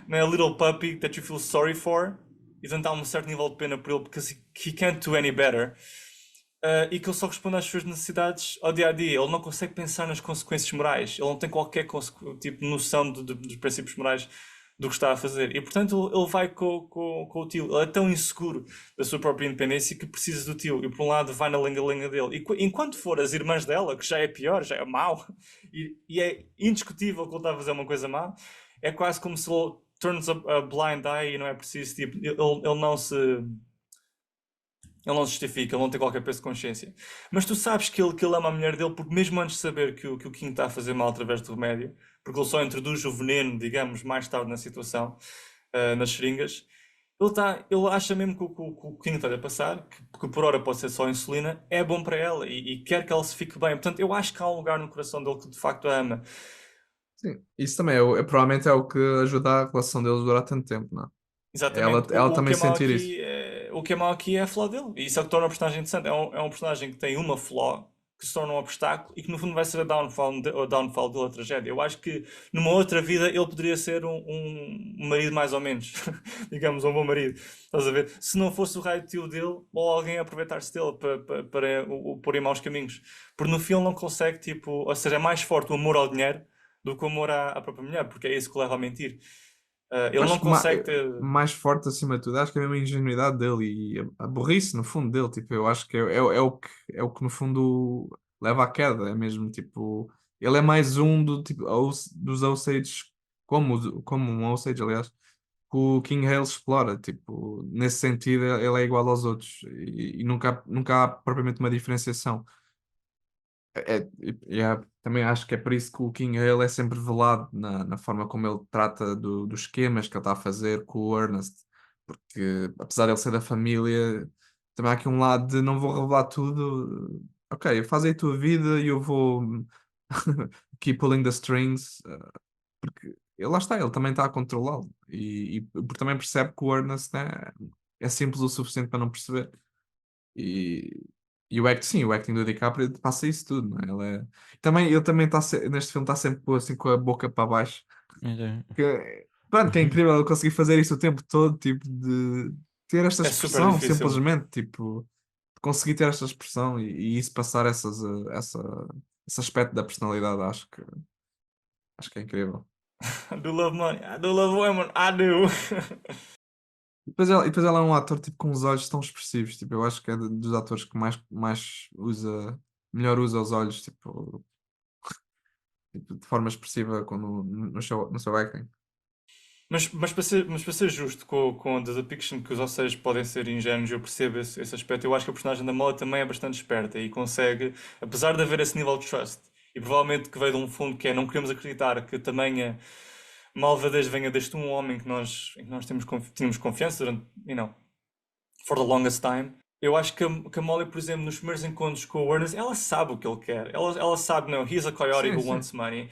né? A little puppy that you feel sorry for, e portanto há um certo nível de pena por ele, because he can't do any better. E que ele só responde às suas necessidades ao dia a dia. Ele não consegue pensar nas consequências morais, ele não tem qualquer tipo de noção dos princípios morais do que está a fazer. E portanto ele vai com o tio. Ele é tão inseguro da sua própria independência que precisa do tio. E por um lado vai na lenga-lenga dele. E enquanto for as irmãs dela, que já é pior, já é mau, e é indiscutível que ele está a fazer uma coisa má, é quase como se ele turns a blind eye e não é preciso, tipo, ele não se justifica, ele não tem qualquer peso de consciência. Mas tu sabes que ele ama a mulher dele porque mesmo antes de saber que o King está a fazer mal através do remédio, porque ele só introduz o veneno, digamos, mais tarde na situação, nas seringas, ele acha mesmo que o King está a passar, que por hora pode ser só insulina, é bom para ela e quer que ela se fique bem. Portanto, eu acho que há um lugar no coração dele que de facto a ama. Sim, isso também provavelmente é o que ajuda a relação deles a durar tanto tempo, não é? Exatamente. Ela O que também é mau sentir isso. aqui o que é mau aqui é a flaw dele. E isso é o que torna o personagem interessante. É um personagem que tem uma flaw que se torna um obstáculo e que no fundo vai ser a downfall dele, a tragédia. Eu acho que numa outra vida ele poderia ser um marido mais ou menos. Digamos, um bom marido. Estás a ver? Se não fosse o raio tio dele ou alguém aproveitar-se dele para o pôr em maus caminhos. Porque no filme não consegue, tipo, ou seja, é mais forte o amor ao dinheiro do que o amor à própria mulher, porque é isso que o leva a mentir. Ele Acho não que consegue ter. mais forte acima de tudo, acho que é mesmo a ingenuidade dele e a burrice no fundo dele, tipo, eu acho que é o que no fundo leva à queda, é mesmo tipo, ele é mais um tipo, dos Osages, como um Osage, aliás, que o King Hale explora, tipo, nesse sentido ele é igual aos outros e nunca há propriamente uma diferenciação. Também acho que é por isso que o King Hale é sempre velado na forma como ele trata dos esquemas que ele está a fazer com o Ernest, porque apesar de ele ser da família, também há aqui um lado de não vou revelar tudo, ok, faz aí a tua vida e eu vou keep pulling the strings, porque lá está, ele também está a controlá-lo e porque também percebe que o Ernest, né, é simples o suficiente para não perceber. E, E sim, o acting do DiCaprio passa isso tudo, não é? Ele também está neste filme está sempre assim com a boca para baixo. Pronto, que é incrível ele conseguir fazer isso o tempo todo, tipo, de ter esta É super expressão, difícil. simplesmente, tipo, de conseguir ter esta expressão e isso passar esse aspecto da personalidade, acho que é incrível. I do love money, I do love women, I do. E depois ele é um ator, tipo, com os olhos tão expressivos, tipo, eu acho que é dos atores que mais melhor usa os olhos, tipo, de forma expressiva no seu acting. Mas para ser justo com a depiction que os Osage podem ser ingênuos, eu percebo esse aspecto. Eu acho que a personagem da Molly também é bastante esperta e consegue, apesar de haver esse nível de trust, e provavelmente que veio de um fundo que é não queremos acreditar que tamanha malvadez venha deste um homem em que nós tínhamos confiança durante, for the longest time. Eu acho que a Molly, por exemplo, nos primeiros encontros com o Ernest, ela sabe o que ele quer. Ela sabe, não, he's a coyote Sim, who sim. wants money.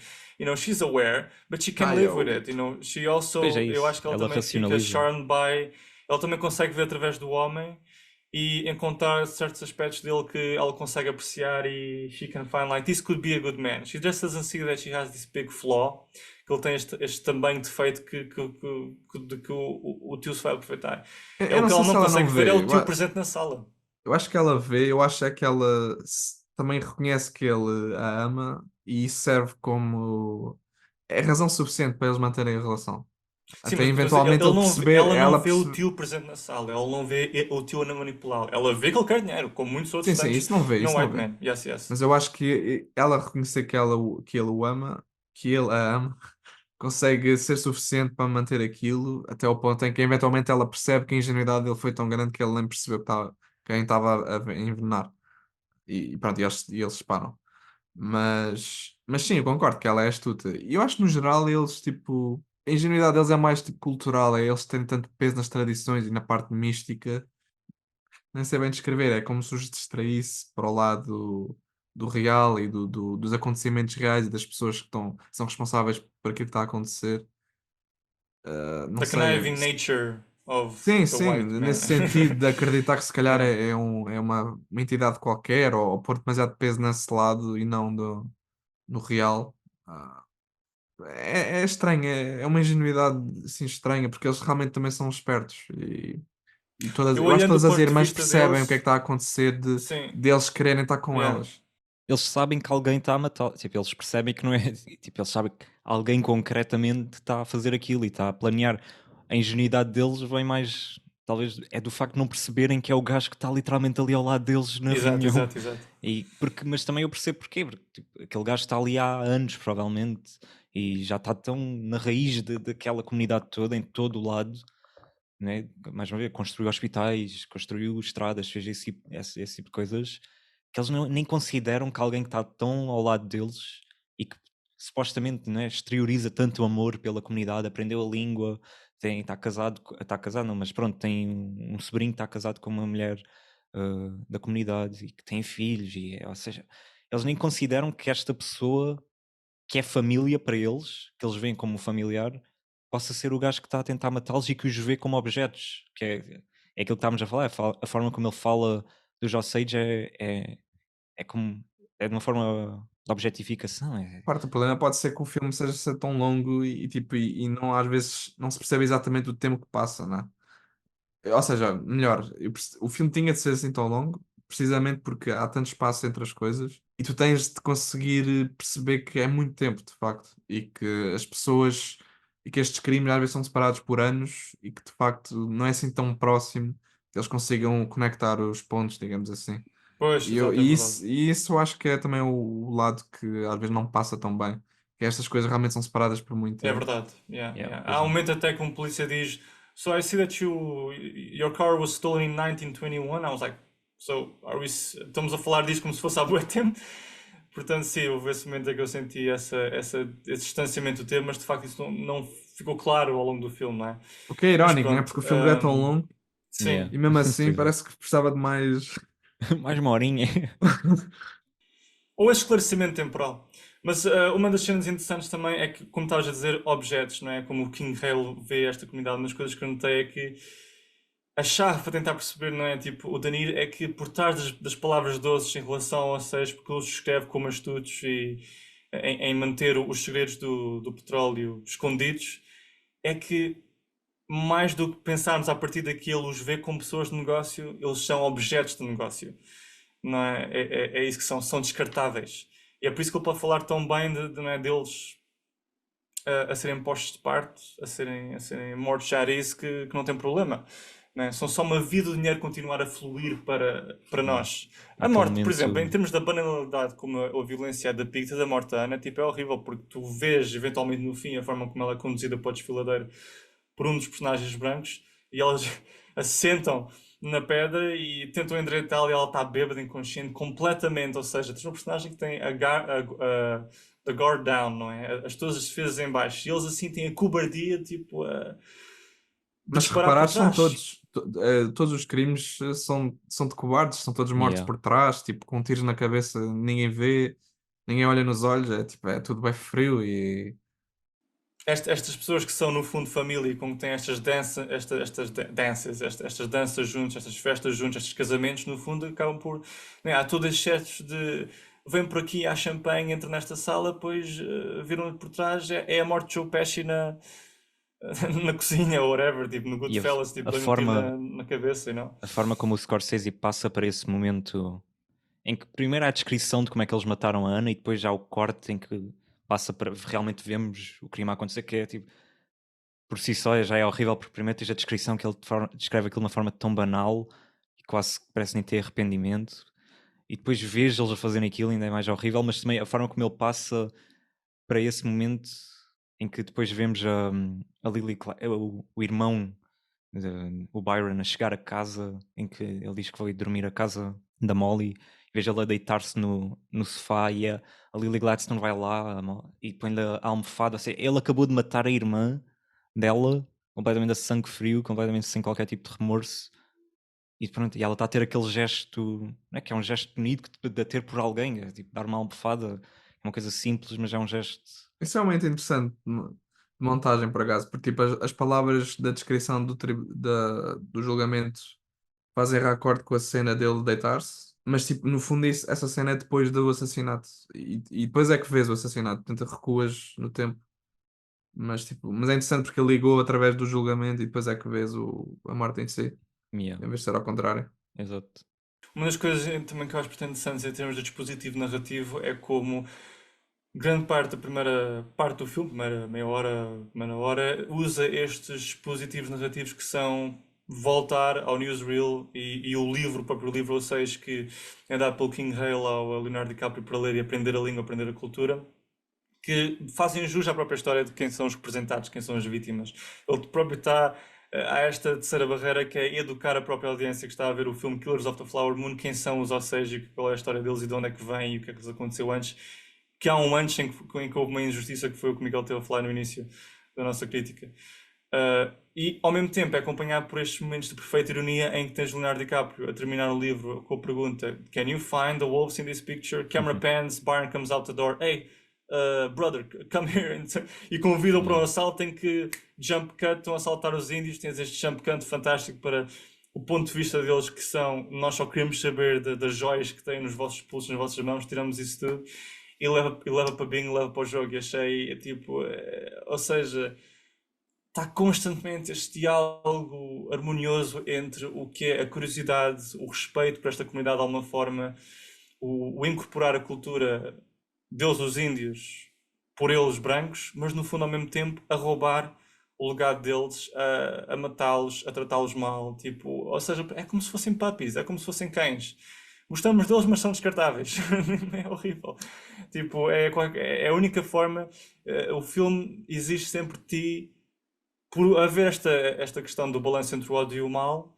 She's aware, but she can live with it. Coyote. She Pois é also, eu acho isso, que ela ela também fica racionaliza. charmed by, ela também consegue ver através do homem e encontrar certos aspectos dele que ela consegue apreciar e she can find like, this could be a good man. She just doesn't see that she has this big flaw, que ele tem este também defeito de que o tio se vai aproveitar. Eu, É eu o não que sei ela se não ela não consegue ver, é vê. o tio presente na sala. Eu acho que ela vê, eu acho é que ela também reconhece que ele a ama e isso serve como é razão suficiente para eles manterem a relação. Sim, Até mas eu estou a dizer, eventualmente ele perceber, ela não ela vê o perceber. tio presente na sala, ela não vê o tio a manipulá-lo. Ela vê que ele quer dinheiro, como muitos outros Sim, sim, tantos, isso não vê, isso não white vê. men. Yes, yes. Mas eu acho que ela reconhecer que ele o ama, que ele a ama, consegue ser suficiente para manter aquilo até ao ponto em que eventualmente ela percebe que a ingenuidade dele foi tão grande que ele nem percebeu quem estava a envenenar. E pronto, e eles separam. Mas sim, eu concordo que ela é astuta. E eu acho que no geral eles, tipo, a ingenuidade deles é mais tipo cultural, é eles terem tanto peso nas tradições e na parte mística, nem sei bem descrever, é como se os distraísse para o lado do real e dos acontecimentos reais e das pessoas que são responsáveis por aquilo que está a acontecer. Não The sei. conniving nature of Sim, the sim, white man. nesse sentido de acreditar que se calhar Yeah. é uma entidade qualquer ou pôr demasiado peso nesse lado e não no real. Ah, é estranho, é uma ingenuidade assim estranha, porque eles realmente também são espertos Eu eu acho que olhando do todas as ponto de irmãs vista percebem o que é que deles, está a acontecer sim, deles quererem estar com yeah. elas. Eles sabem que alguém está a matar, tipo, eles percebem que não é, tipo, eles sabem que alguém concretamente está a fazer aquilo e está a planear. A ingenuidade deles vem mais, talvez, é do facto de não perceberem que é o gajo que está literalmente ali ao lado deles na Exato, reunião. exato, exato. Mas também eu percebo porquê, porque tipo, aquele gajo está ali há anos, provavelmente, e já está tão na raiz daquela comunidade toda, em todo o lado, né? Mais uma vez, construiu hospitais, construiu estradas, fez esse tipo de coisas, que eles nem consideram que alguém que está tão ao lado deles e que supostamente, né, exterioriza tanto amor pela comunidade, aprendeu a língua, está casado não, mas pronto, tem um sobrinho que está casado com uma mulher da comunidade e que tem filhos, ou seja, eles nem consideram que esta pessoa que é família para eles, que eles veem como familiar, possa ser o gajo que está a tentar matá-los e que os vê como objetos. É aquilo que estávamos a falar, a forma como ele fala dos Osage é como é de uma forma de objetificação. Parte do problema pode ser que o filme seja ser tão longo e não às vezes não se percebe exatamente o tempo que passa, né? Ou seja, melhor, o filme tinha de ser assim tão longo, precisamente porque há tanto espaço entre as coisas e tu tens de conseguir perceber que é muito tempo, de facto, e que as pessoas e que estes crimes às vezes são separados por anos e que de facto não é assim tão próximo que eles consigam conectar os pontos, digamos assim. Pois, E, eu, exato, é e, verdade. isso, e isso eu acho que é também o lado que às vezes não passa tão bem, que estas coisas realmente são separadas por muito É tempo. verdade. Yeah, Yeah, yeah. pois Há um é. momento até que um polícia diz: So I see that your car was stolen in 1921. I was like, so estamos a falar disto como se fosse há bué tempo? Portanto, sim, houve esse momento em que eu senti esse distanciamento do tema, mas de facto isso não ficou claro ao longo do filme, não é? O que é Mas irónico, né? pronto, Porque o filme já é tão longo sim. Yeah. e mesmo assim Pois é. parece que precisava de mais. Mais uma horinha. Ou esse esclarecimento temporal. Mas uma das cenas interessantes também é que, como estavas a dizer, objetos, não é? Como o King Hale vê esta comunidade, uma das coisas que eu notei é que a chave para tentar perceber, não é? Tipo, o Danilo é que por trás das palavras doces em relação a seis, porque ele os escreve como astutos e em manter os segredos do petróleo escondidos, é que mais do que pensarmos a partir daqui, ele os vê como pessoas de negócio, eles são objetos de negócio. Não é? É isso que são descartáveis. E é por isso que ele pode falar tão bem não é, deles a serem postos de parte, a serem mortos já era isso que não tem problema. Não é? São só uma vida, o dinheiro continuar a fluir para Yeah. nós. A Naquele morte, por exemplo, em momento, termos da banalidade como a violência da Picta, da morte da Ana, tipo, é horrível, porque tu vês eventualmente no fim a forma como ela é conduzida para o desfiladeiro por um dos personagens brancos e elas assentam na pedra e tentam endireitá-la e ela está bêbada, inconsciente, completamente. Ou seja, tens um personagem que tem a guard down, não é? Todas as defesas em baixo. E eles assim têm a cobardia, tipo, de Mas se disparar por reparares, são trás. todos os crimes são de cobardes, são todos mortos yeah. por trás, tipo, com tiros na cabeça, ninguém vê, ninguém olha nos olhos, tipo, é tudo bem frio e Estas pessoas que são no fundo família e com que têm estas danças juntos, estas festas juntos, estes casamentos, no fundo acabam por. Né, há todos excetos de. Vem por aqui, há champanhe, entra nesta sala, depois viram por trás, é a morte de Joe Pesci na cozinha ou whatever, tipo no E Goodfellas, tipo, a dá-lhe um tiro forma, na cabeça e não. a forma como o Scorsese passa para esse momento em que primeiro há a descrição de como é que eles mataram a Ana e depois já o corte em que passa para realmente vemos o crime a acontecer, que é tipo, por si só já é horrível, porque primeiro tens a descrição que ele descreve aquilo de uma forma tão banal e quase que parece nem ter arrependimento, e depois vês eles a fazerem aquilo ainda é mais horrível, mas também a forma como ele passa para esse momento em que depois vemos a Lily, o irmão, o Byron, a chegar a casa, em que ele diz que foi dormir a casa da Molly, e vejo ele a deitar-se no sofá e a Lily Gladstone vai lá e põe-lhe a almofada. Ou seja, ele acabou de matar a irmã dela, completamente a sangue frio, completamente sem qualquer tipo de remorso. E pronto, e ela está a ter aquele gesto, não é que é um gesto bonito de a ter por alguém, é tipo dar uma almofada, é uma coisa simples, mas é um gesto. isso é muito interessante de montagem, por acaso, porque tipo, as palavras da descrição do julgamento fazem raccord com a cena dele deitar-se, mas tipo, no fundo essa cena é depois do assassinato e depois é que vês o assassinato, portanto recuas no tempo, mas tipo, mas é interessante porque ele ligou através do julgamento e depois é que vês a morte em si, Yeah, em vez de ser ao contrário. exato. Uma das coisas também que eu acho bastante interessantes em termos de dispositivo narrativo é como grande parte da primeira parte do filme, primeira meia hora, usa estes dispositivos narrativos que são voltar ao newsreel e o livro, o próprio livro, ou seja, que é dado pelo King Hale ao Leonardo DiCaprio para ler e aprender a língua, aprender a cultura, que fazem jus à própria história de quem são os representados, quem são as vítimas. Ele próprio está a esta terceira barreira que é educar a própria audiência que está a ver o filme Killers of the Flower Moon, quem são os Osage, qual é a história deles e de onde é que vêm e o que é que lhes aconteceu antes. Que há um antes em que houve uma injustiça que foi o que o Miguel teve a falar no início da nossa crítica. E ao mesmo tempo é acompanhado por estes momentos de perfeita ironia em que tens Leonardo DiCaprio a terminar o livro com a pergunta: Can you find the wolves in this picture? Camera pans, Byron comes out the door. Hey, brother, come here. E convidam para um assalto em que jump cut, estão a assaltar os índios. Tens este jump cut fantástico para o ponto de vista deles, que são: nós só queremos saber das joias que têm nos vossos pulsos, nas vossas mãos, tiramos isso tudo. E leva para bingo, leva para o jogo. E achei, tipo, ou seja, está constantemente este diálogo harmonioso entre o que é a curiosidade, o respeito por esta comunidade de alguma forma, o incorporar a cultura deles, os índios, por eles brancos, mas no fundo ao mesmo tempo a roubar o legado deles, a matá-los, a tratá-los mal, tipo, ou seja, é como se fossem puppies, é como se fossem cães. Gostamos deles, mas são descartáveis. É horrível. Tipo, é a única forma. O filme exige sempre de ti, por haver esta questão do balanço entre o ódio e o mal,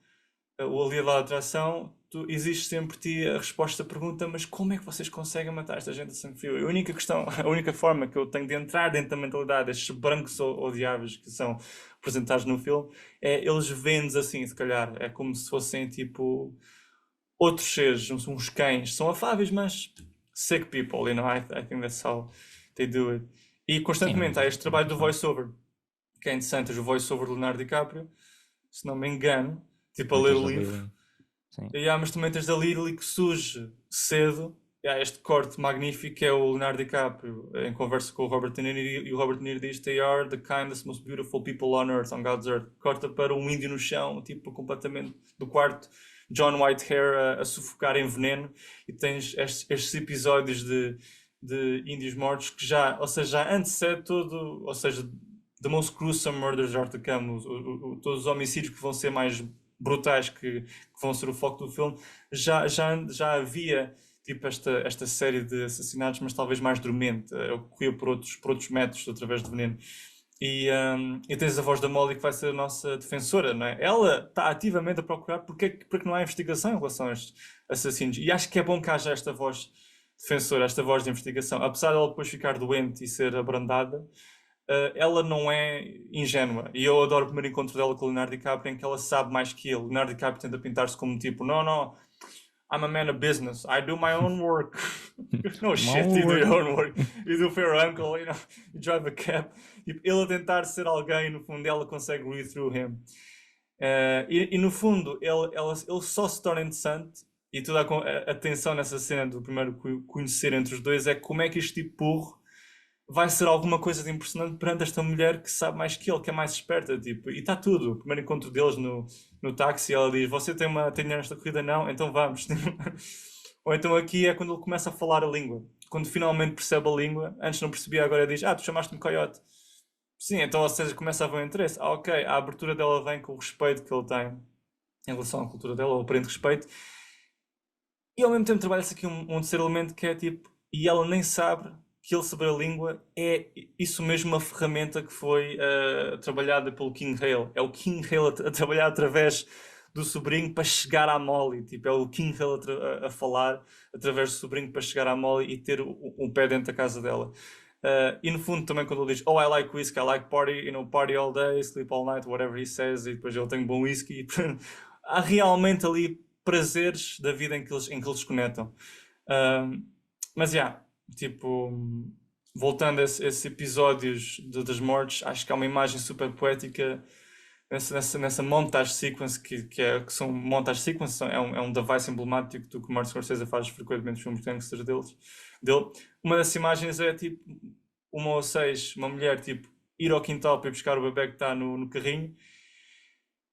o ali da atração, tu existe sempre ti a resposta à pergunta: mas como é que vocês conseguem matar esta gente a sangue frio? A única questão, a única forma que eu tenho de entrar dentro da mentalidade destes brancos odiáveis que são representados no filme é eles veem-nos assim, se calhar. É como se fossem tipo outros seres, uns cães. São afáveis, mas sick people, you know? I think that's how they do it. E Sim, constantemente há este trabalho do muita forma. voice-over, que é interessante, o voice-over de Leonardo DiCaprio, se não me engano, tipo a Também ler tens o a livro. Lily. Sim. Mas também tens da Lily que surge cedo. Este corte magnífico é o Leonardo DiCaprio em conversa com o Robert De Niro e o Robert De Niro diz They are the kindest, most beautiful people on earth, on God's earth. Corta para um índio no chão, tipo completamente do quarto, John Whitehair a sufocar em veneno, e tens estes episódios de índios mortos que já, ou seja, já antecede todo, ou seja, the most gruesome murders are to come, todos os homicídios que vão ser mais brutais, que vão ser o foco do filme, já havia tipo esta série de assassinatos, mas talvez mais dormente, ocorria por outros métodos, através de veneno. E tens a voz da Molly que vai ser a nossa defensora, não é? Ela está ativamente a procurar porque não há investigação em relação a estes assassinos. E acho que é bom que haja esta voz defensora, esta voz de investigação. Apesar dela depois ficar doente e ser abrandada, ela não é ingênua. E eu adoro o primeiro encontro dela com o Leonardo DiCaprio, em que ela sabe mais que ele. Leonardo DiCaprio tenta pintar-se como tipo, não, I'm a man of business. I do my own work. No shit, you do your own work. You do for your uncle, you drive a cab. Tipo, ele a tentar ser alguém, no fundo, ela consegue read through him. E no fundo, ele só se torna interessante, e toda a tensão nessa cena do primeiro conhecer entre os dois é como é que este tipo burro vai ser alguma coisa de impressionante perante esta mulher que sabe mais que ele, que é mais esperta, tipo, e está tudo. O primeiro encontro deles no táxi, ela diz, você tem dinheiro nesta corrida? Não? Então vamos. Ou então aqui é quando ele começa a falar a língua. Quando finalmente percebe a língua, antes não percebia, agora diz, tu chamaste-me coiote. Sim, então, ou seja, começa a haver um interesse. Ok, a abertura dela vem com o respeito que ele tem em relação à cultura dela, o aparente respeito. E ao mesmo tempo trabalha-se aqui um terceiro elemento que é tipo, e ela nem sabe que ele saber a língua é isso mesmo, uma ferramenta que foi trabalhada pelo King Hale. É o King Hale a trabalhar através do sobrinho para chegar à Molly. Tipo, é o King Hale a falar através do sobrinho para chegar à Molly e ter um pé dentro da casa dela. E no fundo também quando ele diz I like whiskey, I like party, party all day, sleep all night, whatever he says, e depois ele tem bom whisky. Há realmente ali prazeres da vida em que eles conectam. Mas tipo, voltando a esses episódios das mortes, acho que há uma imagem super poética nessa montage sequence que são montage sequence, é um device emblemático do que o Martin Scorsese faz frequentemente nos filmes de gangsters dele. Uma dessas imagens é tipo uma ou seis, uma mulher tipo ir ao quintal para ir buscar o bebê que está no carrinho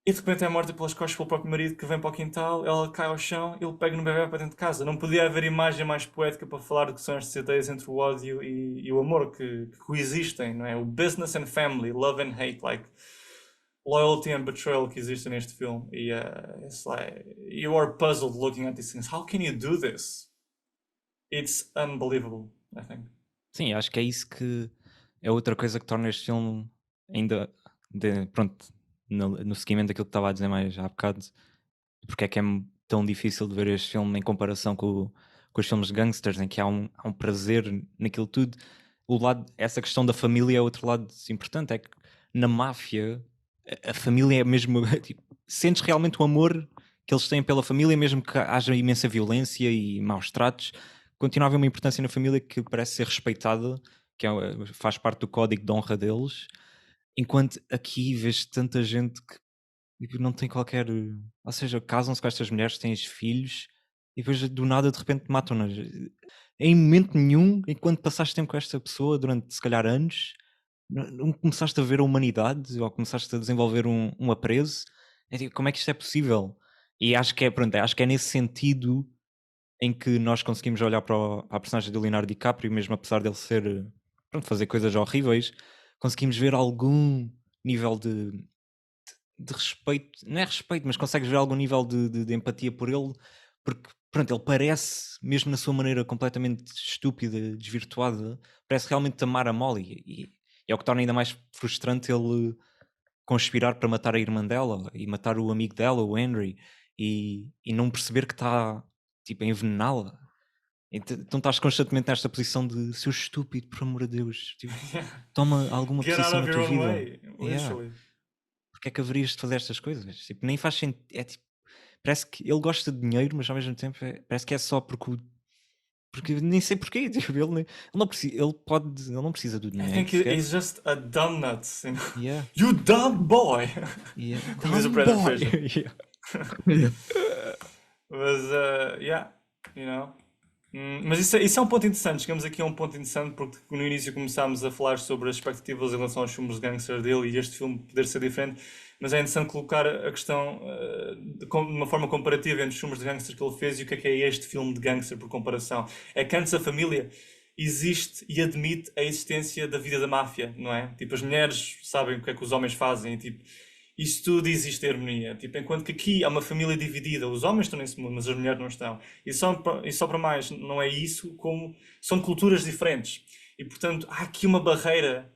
e de repente é morta pelas costas pelo próprio marido que vem para o quintal, ela cai ao chão, ele pega no bebê para dentro de casa. Não podia haver imagem mais poética para falar do que são estas ideias entre o ódio e o amor que coexistem, não é? O business and family, love and hate, like loyalty and betrayal que existe neste filme. E it's like you are puzzled looking at these things. How can you do this? It's unbelievable, I think. Sim, acho que é isso que é outra coisa que torna este filme ainda pronto, no seguimento daquilo que estava a dizer mais há bocado, porque é que é tão difícil de ver este filme em comparação com os filmes de gangsters, em que há um prazer naquilo tudo. Essa questão da família é outro lado importante, é que na máfia a família é mesmo tipo, sentes realmente o amor que eles têm pela família, mesmo que haja imensa violência e maus tratos, continua a haver uma importância na família que parece ser respeitada, que faz parte do código de honra deles, enquanto aqui vês tanta gente que não tem qualquer, ou seja, casam-se com estas mulheres, têm filhos e depois do nada de repente matam-nas em momento nenhum. Enquanto passaste tempo com esta pessoa durante se calhar anos, não começaste a ver a humanidade ou começaste a desenvolver um apreço. Tipo, como é que isto é possível? E acho que é nesse sentido em que nós conseguimos olhar para a personagem de Leonardo DiCaprio, mesmo apesar dele ser, fazer coisas horríveis, conseguimos ver algum nível de respeito, não é respeito, mas consegues ver algum nível de empatia por ele, porque ele parece, mesmo na sua maneira completamente estúpida, desvirtuada, parece realmente amar a Molly, e é o que torna ainda mais frustrante ele conspirar para matar a irmã dela e matar o amigo dela, o Henry, e não perceber que está tipo a envenená-la. Então estás constantemente nesta posição de seu estúpido, por amor de Deus, tipo, toma alguma Get out posição of na your tua own vida. way, literally. Porque é que haverias de fazer estas coisas? Tipo, nem faz sentido. Tipo, parece que ele gosta de dinheiro, mas ao mesmo tempo parece que é só porque nem sei porquê. Tipo, ele não precisa, ele não precisa do I dinheiro. think sequer. he's just a dumb nuts. Yeah. You dumb boy! Yeah. Como diz o Dumb Brendan boy. Fraser. Yeah. Yeah. Mas, yeah, you know. Mas isso é um ponto interessante. Chegamos aqui a um ponto interessante porque no início começámos a falar sobre as expectativas em relação aos filmes de gangster dele e este filme poder ser diferente. Mas é interessante colocar a questão de uma forma comparativa entre os filmes de gangster que ele fez e o que é este filme de gangster por comparação. É que antes a família existe e admite a existência da vida da máfia, não é? Tipo, as mulheres sabem o que é que os homens fazem, e, tipo, isso tudo existe harmonia. Tipo, enquanto que aqui há uma família dividida, os homens estão nesse mundo, mas as mulheres não estão. E só para mais, não é isso, como são culturas diferentes. E portanto, há aqui uma barreira,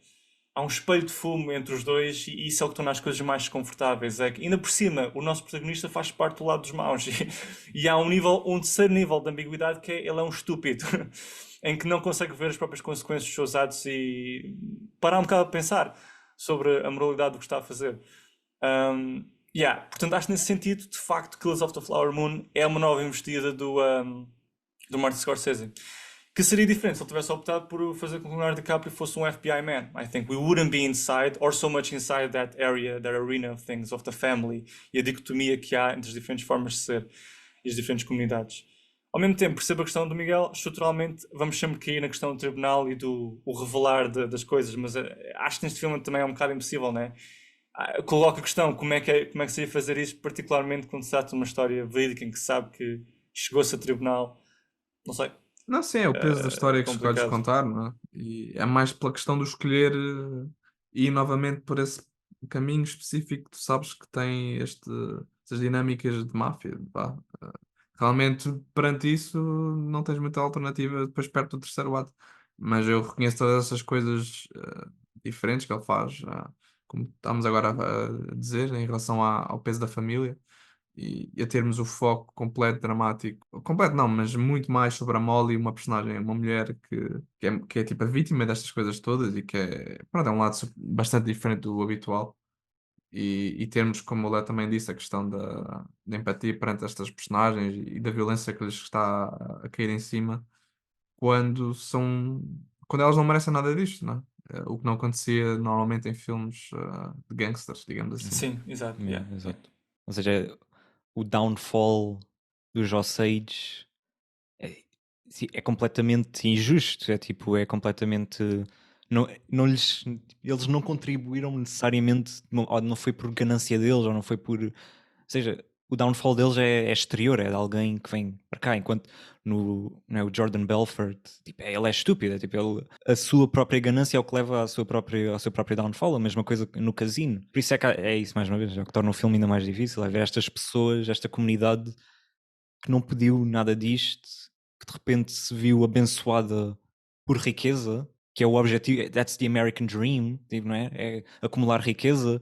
há um espelho de fumo entre os dois, e isso é o que torna as coisas mais desconfortáveis. É que, ainda por cima, o nosso protagonista faz parte do lado dos maus. E há um terceiro nível de ambiguidade que é ele é um estúpido, em que não consegue ver as próprias consequências dos seus atos e parar um bocado a pensar sobre a moralidade do que está a fazer. Yeah, portanto, acho que nesse sentido, de facto, Killers of the Flower Moon é uma nova investida do Martin Scorsese. Que seria diferente se ele tivesse optado por fazer com que o Leonardo DiCaprio fosse um FBI man. I think we wouldn't be inside, or so much inside that area, that arena of things, of the family, e a dicotomia que há entre as diferentes formas de ser e as diferentes comunidades. Ao mesmo tempo, percebo a questão do Miguel, estruturalmente vamos sempre cair na questão do tribunal e do o revelar das coisas, mas acho que neste filme também é um bocado impossível, não é? Coloca a questão como é que se ia fazer isso, particularmente quando se trata de uma história verídica em que se sabe que chegou-se a tribunal. Não sei, Não, sim, é o peso da história que escolhes complicado. contar, não é? E é mais pela questão de escolher ir novamente por esse caminho específico que tu sabes que tem estas dinâmicas de máfia. Pá. Realmente, perante isso, não tens muita alternativa depois perto do terceiro ato. Mas eu reconheço todas essas coisas diferentes que ele faz, como estamos agora a dizer, em relação ao peso da família e a termos o foco completo dramático, completo não, mas muito mais sobre a Molly, uma personagem, uma mulher que é tipo a vítima destas coisas todas e que é, pronto, é um lado bastante diferente do habitual. E termos, como o Lé também disse, a questão da empatia perante estas personagens e da violência que lhes está a cair em cima quando elas não merecem nada disto, não é? O que não acontecia normalmente em filmes de gangsters, digamos assim. Sim, exato. Yeah, Yeah, yeah. exato. Ou seja, o downfall dos Osage é, sim, é completamente injusto. É tipo, é completamente. Não eles não contribuíram necessariamente, não foi por ganância deles, ou não foi por. Ou seja, o downfall deles é exterior, é de alguém que vem para cá, enquanto não é, o Jordan Belfort, tipo, ele é estúpido, é, tipo, a sua própria ganância é o que leva ao seu próprio downfall, a mesma coisa no casino. Por isso é isso, mais uma vez, é o que torna o filme ainda mais difícil, é ver estas pessoas, esta comunidade que não pediu nada disto, que de repente se viu abençoada por riqueza, que é o objetivo, that's the American dream, tipo, não é? É acumular riqueza,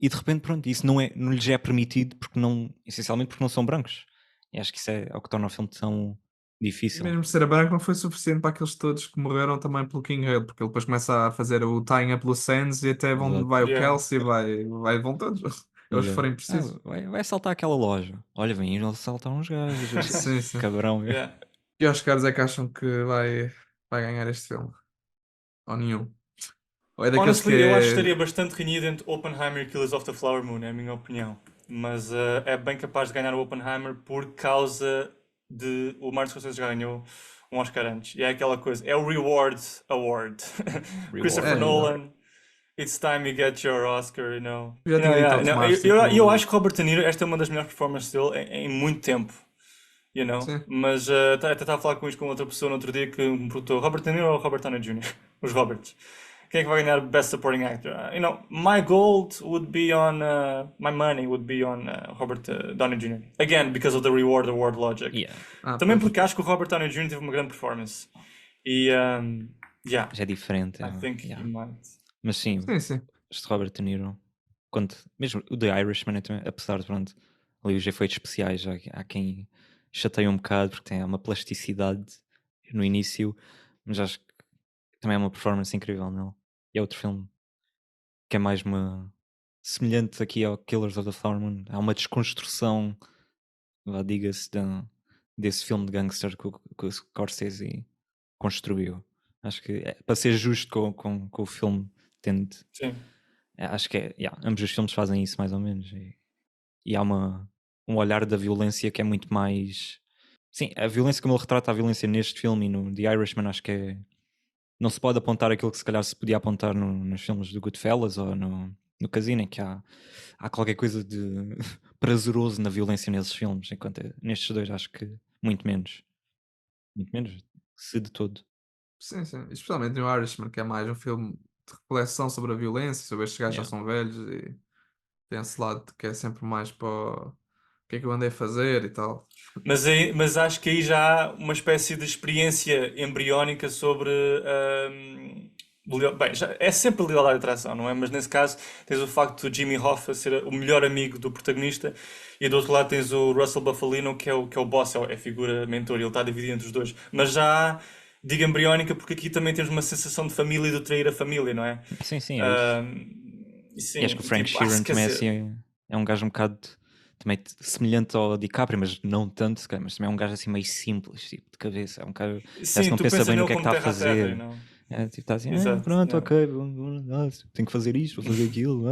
e de repente, pronto, isso não lhes é permitido porque não, essencialmente porque não são brancos. E acho que isso é o que torna o filme tão E difícil. mesmo ser a branco não foi suficiente para aqueles todos que morreram também pelo King Hale, porque ele depois começa a fazer o tying up loose ends e até Exato. vai o Yeah. Kelsey, vão todos, eles Exato. forem precisos. Vai assaltar aquela loja. Olha, vem ir assaltar uns gajos. Sim, sim. Cabrão. Yeah. E aos caras é que acham que vai ganhar este filme? Ou nenhum? Ou é daqueles que Honestly, eu acho que é. estaria bastante renhido entre Oppenheimer e Killers of the Flower Moon, é a minha opinião. Mas é bem capaz de ganhar o Oppenheimer por causa de o Martin Scorsese já ganhou um Oscar antes. E é aquela coisa, é o Reward Award. Christopher É, Reward. exato. Nolan, it's time you get your Oscar, you know. Já tinha dito Yeah. ao Não, Tomás, eu acho tipo. que Robert De Niro, esta é uma das melhores performances dele em muito tempo. You know? Sim. Mas até estava a falar com isto com outra pessoa no outro dia que me perguntou Robert De Niro ou Robert Downey Jr.? Os Roberts. Quem é que vai ganhar Best Supporting Actor? You know, my gold would be on, my money would be on Robert Downey Jr. Again, because of the reward award logic. Yeah. Também Pois. porque acho que o Robert Downey Jr. teve uma grande performance. E, yeah, Já é diferente. I think he Yeah. might. Mas sim, Sim, sim. este Robert De Niro, mesmo o The Irishman, apesar de pronto, ali os efeitos especiais, há quem chateia um bocado porque tem uma plasticidade no início, mas acho que também é uma performance incrível nele. E é outro filme que é mais semelhante aqui ao Killers of the Flower Moon. Há uma desconstrução, diga-se, desse filme de gangster que o Scorsese construiu. Acho que para ser justo com o filme, tende. Sim. Acho que ambos os filmes fazem isso mais ou menos. E há um olhar da violência que é muito mais... Sim, a violência como ele retrata a violência neste filme e no The Irishman, acho que é... Não se pode apontar aquilo que se calhar se podia apontar nos filmes do Goodfellas ou no Casino, em que há qualquer coisa de prazeroso na violência nesses filmes, enquanto nestes dois acho que muito menos. Muito menos, se de todo. Sim, sim. Especialmente no Irishman, que é mais um filme de reflexão sobre a violência, sobre estes gajos já Yeah. são velhos e tem esse lado que é sempre mais para o que é que eu andei a fazer e tal. Mas acho que aí já há uma espécie de experiência embriónica sobre. Bem, é sempre lealdade e atração, não é? Mas nesse caso tens o facto de Jimmy Hoffa ser o melhor amigo do protagonista e do outro lado tens o Russell Bufalino que é o boss, é a figura mentor, ele está dividido entre os dois. Mas já há, digo embriónica porque aqui também temos uma sensação de família e de trair a família, não é? Sim, é isso. Sim, E acho que o Frank Sheeran também é um gajo um bocado também semelhante ao DiCaprio, mas não tanto, se calhar, mas também é um gajo assim meio simples, tipo, de cabeça. É um gajo parece que sim, não tu pensa pensas bem no nele que é que como está a terra a terra, fazer. não? Tipo, está assim, Exato, pronto, yeah. ok, tenho que fazer isto, vou fazer aquilo.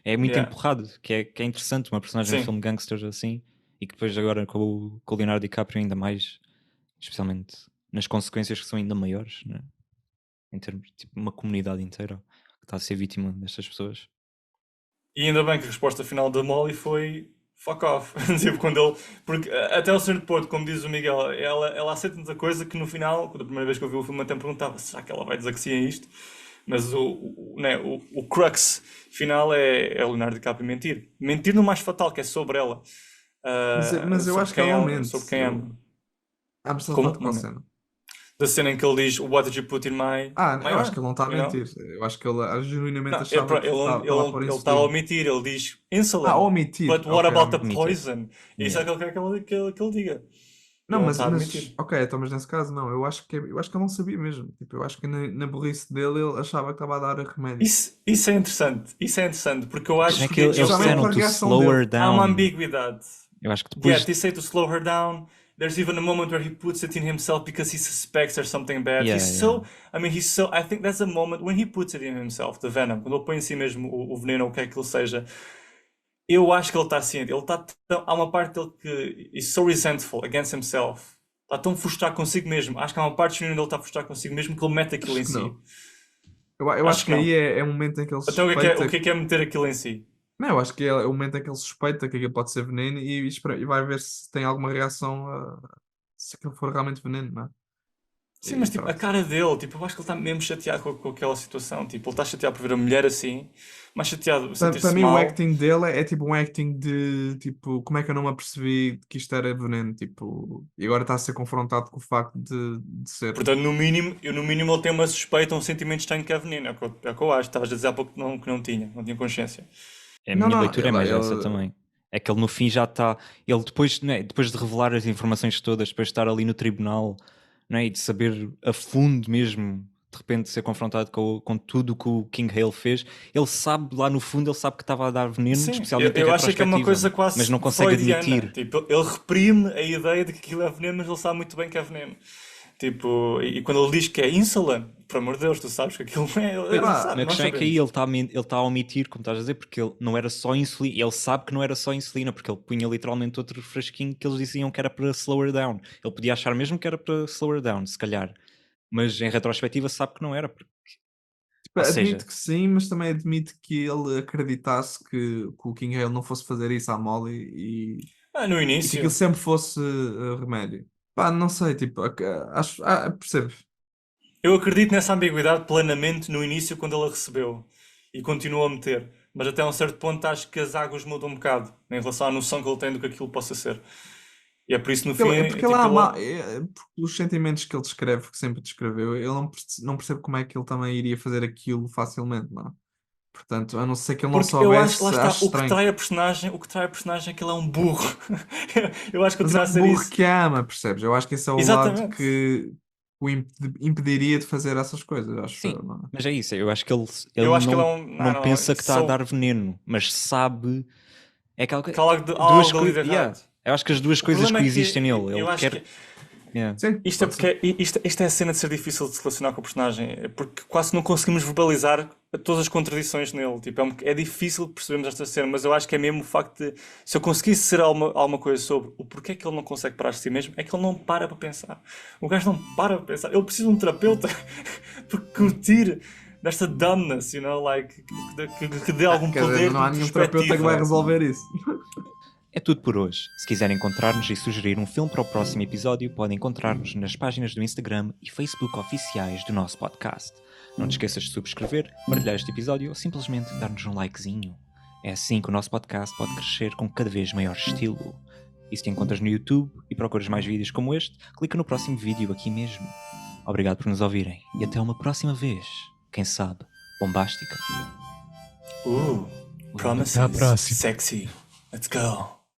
É muito Yeah. empurrado, que é interessante uma personagem de Sim. filme gangsters assim, e que depois agora com o Leonardo DiCaprio ainda mais, especialmente nas consequências que são ainda maiores, né? Em termos de tipo, uma comunidade inteira que está a ser vítima destas pessoas. E ainda bem que a resposta final da Molly foi fuck off. Tipo, quando ele. Porque até ao certo ponto, como diz o Miguel, ela aceita tanta coisa que no final, quando a primeira vez que eu vi o filme, até me perguntava: será que ela vai dizer que sim a isto? Mas o crux final é o Leonardo DiCaprio mentir. Mentir no mais fatal, que é sobre ela. Mas eu acho que ela mente. Sobre quem ama. Ah, mas estás a falar Como? de qual cena? Da cena em que ele diz What did you put in my Eu acho que arm? ele não está a You know? mentir. Eu acho que ele genuinamente Não, achava que estava a pôr ele está a insulina. omitir, ele diz insulin, Omitir. but what Ok, about the Omitir. poison? Isso é Yeah. o que ele quer que ele diga. Não, Ele não está a mas admitir. ok, então, mas nesse caso não. Eu acho que ele não sabia mesmo. Tipo, eu acho que na burrice dele ele achava que estava a dar remédio. Isso é interessante, porque eu A acho questão é que que eles Especialmente disseram pela to reação slow her dele. há uma down. ambiguidade. Eu acho que Yeah, depois. they say to slow her down. There's even a moment where he puts it in himself because he suspects there's something bad. Yeah, yeah. I think that's a moment when he puts it in himself, the venom, quando ele põe em si mesmo o veneno, ou o que é que ele seja. Eu acho que ele está ciente. Há uma parte dele que is so resentful against himself. Está tão frustrado consigo mesmo. Acho que há uma parte genuína dele está frustrado consigo mesmo que ele mete aquilo em Acho que si. não. Eu acho Acho que que aí não. é o momento em que ele Então o suspeita. que é meter aquilo em si? Não, eu acho que é o momento em que ele suspeita que aquilo pode ser veneno e vai ver se tem alguma reação se aquilo for realmente veneno, não é? Sim, E mas tipo, a pronto. cara dele, tipo, eu acho que ele está mesmo chateado com aquela situação. Tipo, ele está chateado por ver a mulher assim, mas chateado, Para sentir-se mim, o mal. acting dele é tipo um acting de tipo, como é que eu não me apercebi que isto era veneno? Tipo, e agora está a ser confrontado com o facto de ser. Portanto, no mínimo ele tem uma suspeita, um sentimento estranho que é veneno. É o que eu acho. Estavas a dizer há pouco que não tinha consciência. A Não, minha não, leitura é mais essa ele também. É que ele no fim já está. Ele depois, né, depois de revelar as informações todas, depois de estar ali no tribunal, não é, e de saber a fundo mesmo, de repente ser confrontado com tudo o que o King Hale fez, ele sabe, lá no fundo, ele sabe que estava a dar veneno, Sim, especialmente em eu acho que é uma retrospectiva, coisa mas quase não consegue freudiana. admitir. Tipo, ele reprime a ideia de que aquilo é veneno, mas ele sabe muito bem que é veneno. Tipo, e quando ele diz que é insulin, por amor de Deus, tu sabes que aquilo não é. Ele Pá, sabe, A nós questão é que aí sabemos. ele está a omitir, como estás a dizer, porque ele não era só insulina. Ele sabe que não era só insulina, porque ele punha literalmente outro frasquinho que eles diziam que era para slow her down. Ele podia achar mesmo que era para slow her down, se calhar. Mas em retrospectiva sabe que não era. tipo, Ou admito seja, que sim, mas também admito que ele acreditasse que o King Hale não fosse fazer isso à Molly No e que aquilo início. sempre fosse remédio. Pá, não sei, tipo, acho, percebo. Eu acredito nessa ambiguidade plenamente no início, quando ele a recebeu. E continuo a meter. Mas até um certo ponto acho que as águas mudam um bocado em relação à noção que ele tem do que aquilo possa ser. E é por isso no fim, Porque ele tipo, porque os sentimentos que ele descreve, que sempre descreveu, ele não percebe como é que ele também iria fazer aquilo facilmente, não é? Portanto, a não ser que ele não porque eu acho, lá soubesse, está, acho estranho. o que trai a personagem é que ele é um burro. Eu acho que Mas é continua a um ser burro isso. que ama, percebes? Eu acho que esse é o lado Exatamente. que o impediria de fazer essas coisas, acho sim, eu, não é? mas é isso. Eu acho que ele Eu acho que ele é não, um. não Não, pensa que está a dar veneno, mas sabe. É aquela que coisa. há Duas algo ali coisas. de errado. Yeah. Eu acho que as duas O coisas problema é coexistem que nele. Ele eu acho quer. que Yeah. Sim, Isto é pode porque isto é a cena de ser difícil de se relacionar com o personagem, é porque quase não conseguimos verbalizar todas as contradições nele. Tipo, é difícil percebermos esta cena, mas eu acho que é mesmo o facto de, se eu conseguisse ser alguma coisa sobre o porquê é que ele não consegue parar de si mesmo, é que ele não para pensar. O gajo não para pensar. Ele precisa de um terapeuta para curtir desta dumbness, you know, like, que dê algum Quer dizer, poder não há de nenhum terapeuta que vai perspectiva. resolver isso. É tudo por hoje. Se quiserem encontrar-nos e sugerir um filme para o próximo episódio, podem encontrar-nos nas páginas do Instagram e Facebook oficiais do nosso podcast. Não te esqueças de subscrever, partilhar este episódio ou simplesmente dar-nos um likezinho. É assim que o nosso podcast pode crescer com cada vez maior estilo. E se te encontras no YouTube e procuras mais vídeos como este, clica no próximo vídeo aqui mesmo. Obrigado por nos ouvirem e até uma próxima vez. Quem sabe, bombástica. Promises, Até a próxima. sexy. Let's go.